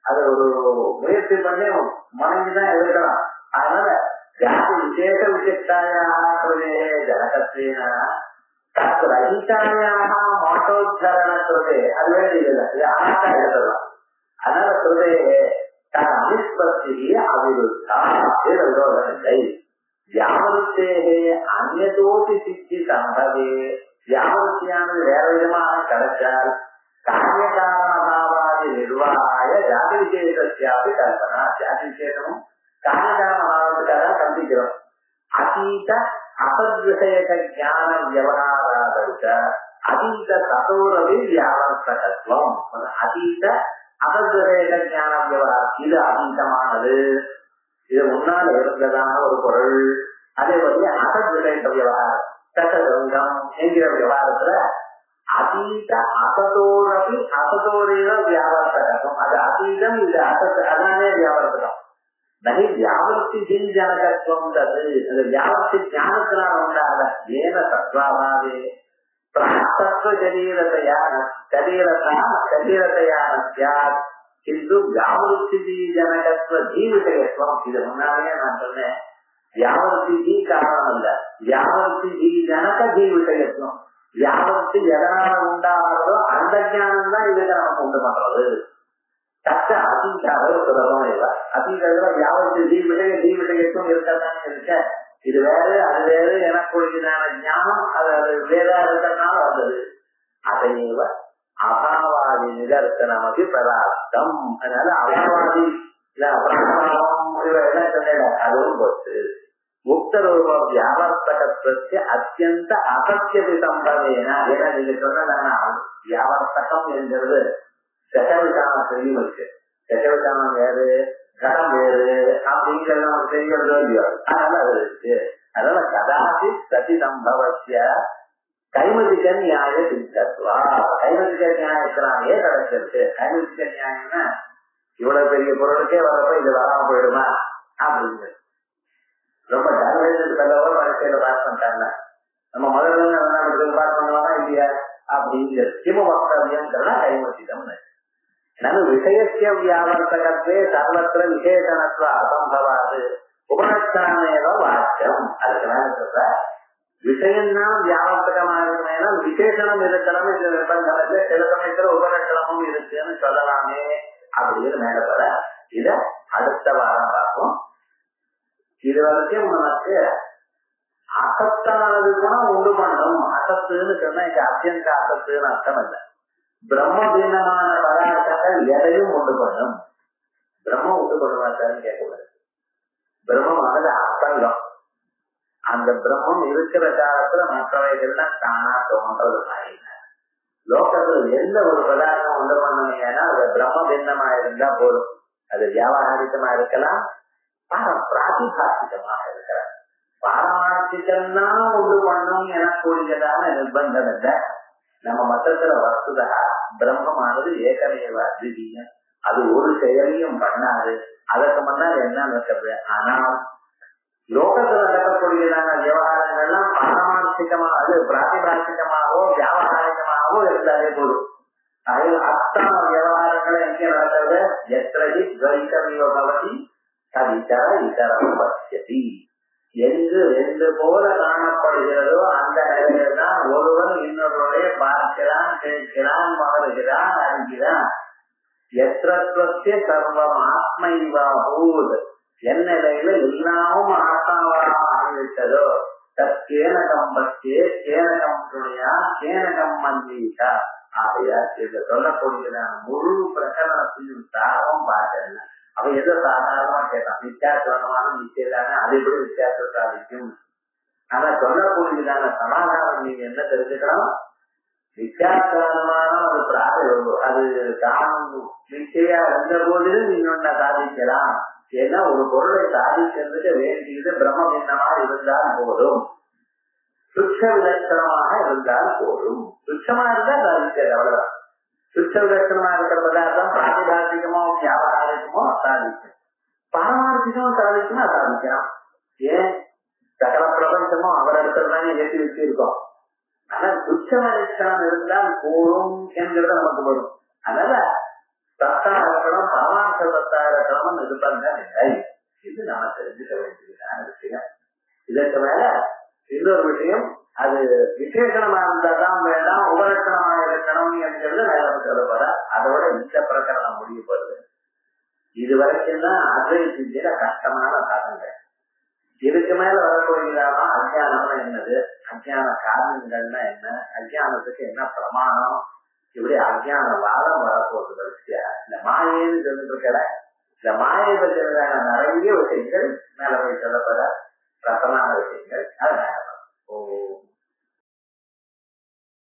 அது ஒரு முயற்சி பண்ணி மனைவிதான் எடுக்கலாம். அதனால ஜாதி விசேஷ விசிஷ்டாயா ஜனகத்வேன ரஹிதாயாக மாட்டோத்தரண சொல்றே அது வேண்டியதில்லை, இது ஆட்டா எழுதலாம். அதனால சொல்றே தன் அனிஸ்பத்தியே அவிருத்தா இல்லை. வியாபருத்தேகே அந்நதோசி சித்தி சம்பவே. வியாபருத்தியானது வேற விதமாக கிடைச்சால் காரிய காரணபாவாதி நிர்வாகாய ஜாதி விசேஷத்தியாவது கல்பனா. ஜாதி விசேஷமும் காரிய காரணபாவத்துக்காக கல்பிக்கிறோம். அதீத அசத்விஷயக ஞான வியவகாராதவுச்ச அதீத ததோரவி வியாவர்த்தகத்துவம். அதீத அசத்விஷயக ஞான வியவகாரம் இது அதீதமானது. இது முன்னால் இருந்ததான ஒரு பொருள். அதே மாதிரி அசத் விளைந்த விவகாரம் சட்டதங்கம் என்கிற விவகாரத்துல அதீத அசதோரபி அசதோரின வியாபாரத்தகம். அது அதீதம், இது அசத், அதானே வியாபாரத்தகம். நகை வியாபர்த்தி ஜனகத்துவம் தது. அந்த வியாபர்த்தி ஞானத்தினால் உண்டாக ஏன சத்வாபாவே பிராத்தத்துவ சரீரத்தையான சியாத் கிந்து வியாபர்த்தி ஜனகத்துவ ஜீவிதத்துவம். இது முன்னாலேயே நான் சொன்னேன். வியாபர்த்தி ஜீ காரணம் அல்ல, வியாபர்த்தி ஜீ ஜனக ஜீவிதத்துவம். வியாபர்த்தி எதனால உண்டாகிறதோ அந்த ஞானம் தான் இதுக்கு நமக்கு உண்டு பண்றது. தக்க அதீதாக சுலபம் இல்லை. அதீதத்துல வியாபர்த்தி ஜீவிதத்துவம் இருக்கத்தானே இருக்க. இது வேறு அது வேறு எனக்குள்ளான ஞானம் அது வேறா இருக்கிறதுனால வந்தது. அதையேவ அபாவாதி நிதர்சனமதி பதார்த்தம். அதனால அபாவாதி என்ன சொன்ன அதுவும் போச்சு. முக்தரூப வியாவர்த்தகத்துவத்தை அத்தியந்த அசத்தியதி சம்பவேனா. ஏன்னா நீங்க சொன்னதான வியாவர்த்தகம் என்கிறது சகவிதானத்திலையும் இருக்கு. சகவிதானம் வேறு, கடம் வேறு அப்படிங்கிறத செய்யறதோ இல்லையோ, அதனால அது இருக்கு. அதனால கதாசி சதி சம்பவசிய கைமதிக்க நியாய சித்தத்துவா. கைமதிக்க நியாயத்தினாலே கிடைச்சிருக்கு. கைமதிக்க நியாயம்னா இவ்வளவு பெரிய பொருளுக்கே வரப்ப இது வராம போயிடுமா அப்படின்னு ரொம்ப டேமேஜ் பரீட்சையில பாஸ் பண்ணிட்டாங்க. நம்ம முதல்ல பாஸ் பண்ணுவாங்க இல்லையா அப்படிங்கிற கிம வக்தவியம்னா கைமதிதம். நனு விஷயத்திய வியாவர்த்தகத்தே சர்வத்திர விசேஷணத்துவ அசம்பவாது உபலட்சணமேவ வாக்கியம். அதுக்கு மேல சொல்ற விஷயம்தான் வியாவர்த்தகமா இருக்குமேனா விசேஷணம் இருக்கணும். இந்த நிபந்தனத்துல சில சமயத்துல உபலட்சணமும் இருக்குன்னு சொல்லலாமே அப்படின்னு மேல சொல்ற. இத அடுத்த வாரம் பார்ப்போம். இது வரைக்கும் நமக்கு அசத்தானது கூட உண்டு பண்ணும். அசத்துன்னு சொன்னா இங்க அத்தியந்த அசத்துன்னு அர்த்தம் இல்லை. பிரம்ம தீனமான பதார்த்தங்கள் எதையும் உண்டு பண்ணும். பிரம்மம் உண்டு பண்ணுவாச்சான்னு கேட்கக்கூடாது. பிரம்மமானது அசங்கம். அந்த பிரம்மம் இருக்கிற காலத்துல மற்றவைகள்லாம் தானா தோன்றது மாதிரி. லோகத்துல எந்த ஒரு பதார்த்தம் உண்டு பண்ணீங்கன்னா அது பிரம்ம பின்னமா இருந்தா போதும். அது வியாபாரிகமா இருக்கலாம், பிராதிபாசிகமாக இருக்கிறார். பாரமார்த்திகம்னா உண்டு பண்ணும் எனக்கூடியதான நிர்பந்தம் இல்லை. நம்ம மொத்தத்துல வஸ்துதா பிரம்மமானது ஏகமேவ அத்விதீயம். அது ஒரு செயலையும் பண்ணாது. அதற்கு முன்னால் என்ன நடக்கிறது? ஆனால் லோகத்துல நடக்கக்கூடியதான விவகாரங்கள்லாம் பாரமார்த்திகமாக அது பிராதிபாசிகமாகவோ வியாபாரிகமாகவோ இருந்தாலே போதும். அதில் அத்தனை விவகாரங்களை எங்கே நடக்கிறது? எத்தனை துவைத்தமியோ பவதி தவிதர இதரம் பசியதி. எங்கு ரெண்டு போல காணப்படுகிறதோ அந்த நிலையில் தான் ஒருவன் இன்னொருவரை பார்க்கிறான், கேட்கிறான், மகளுகிறான், அறிகிறான். எத்திரத்வஸ்ய சர்வம் ஆத்மைவாபூத். என் நிலையில எல்லாமும் ஆத்மாவாக ஆகிவிட்டதோ தற்கேனகம் பற்றிய கேனகம் துணையா கேனகம் மந்தீட்டா. ஆகையாச்சு இதை சொல்லக்கூடியதான முழு பிரகரணத்தையும் தாகவும் பார்த்தேன். அவன் எதோ சாதாரணமா கேட்டான், வித்தியாசமான நிச்சயதானே, அது எப்படி வித்தியாசம் சாதிக்கும்? ஆனா சொல்லக்கூடியதான சமாதானம் நீங்க என்ன தெரிஞ்சுக்கணும்? வித்தியாசமான அது தான் நிச்சயா இருந்த போதிலும் நீங்க ஒன்ன சாதிக்கலாம். ஏன்னா ஒரு பொருளை சாதிக்கிறதுக்கு வேண்டியது பிரம்ம பின்னமா இருந்தால் போதும், சுட்ச விலட்சணமாக இருந்தால் போதும். சுட்சமா இருந்தா சாதிக்கிறது, அவ்வளவுதான். சுட்ச விலட்சணமா இருக்கிற பதார்த்தம் பிராதிபாசிகமோ வியாபாரிகமோ சாதிக்கும், பாரமார்த்திகமோ சாதிக்குமோ சாதிக்கலாம். ஏன் சகல பிரபஞ்சமும் அவரிடத்துலதானே ஏற்றி வச்சிருக்கோம். ஆனா சுட்ச விலட்சணம் இருந்தால் போதும் என்கிறது நமக்கு வரும். அதனால சத்தா இருக்கணும், பரமார்த்த சத்தா இருக்கணும் நிர்பந்தம் இல்லை. இது நம்ம தெரிஞ்சுக்க வேண்டியதான விஷயம். இதற்கு மேல இன்னொரு விஷயம், அது விசேஷமா இருந்தாதான் வேண்டாம், உபலட்சணமாக இருக்கணும் என்கிறது மேல சொல்லப்பட. அதோட இந்த பிரகரணம் முடியப்படுது. இது வரைக்கும் தான் அத்வைத கஷ்டமான சாதங்கள். இதுக்கு மேல வரக்கூடியதான அஜ்ஞானம்னா என்னது, அஜ்ஞான காரணங்கள்னா என்ன, அஜ்ஞானத்துக்கு என்ன பிரமாணம், இப்படி அஜ்ஞான வாதம் வரப்போகுது. வரிசையா இந்த மாயேன்னு சொல்லிட்டு இருக்கிற இந்த மாயை பற்றின நிறைய விஷயங்கள் மேல போய் சொல்லப்பட ரசமான விஷயங்கள். அது மேல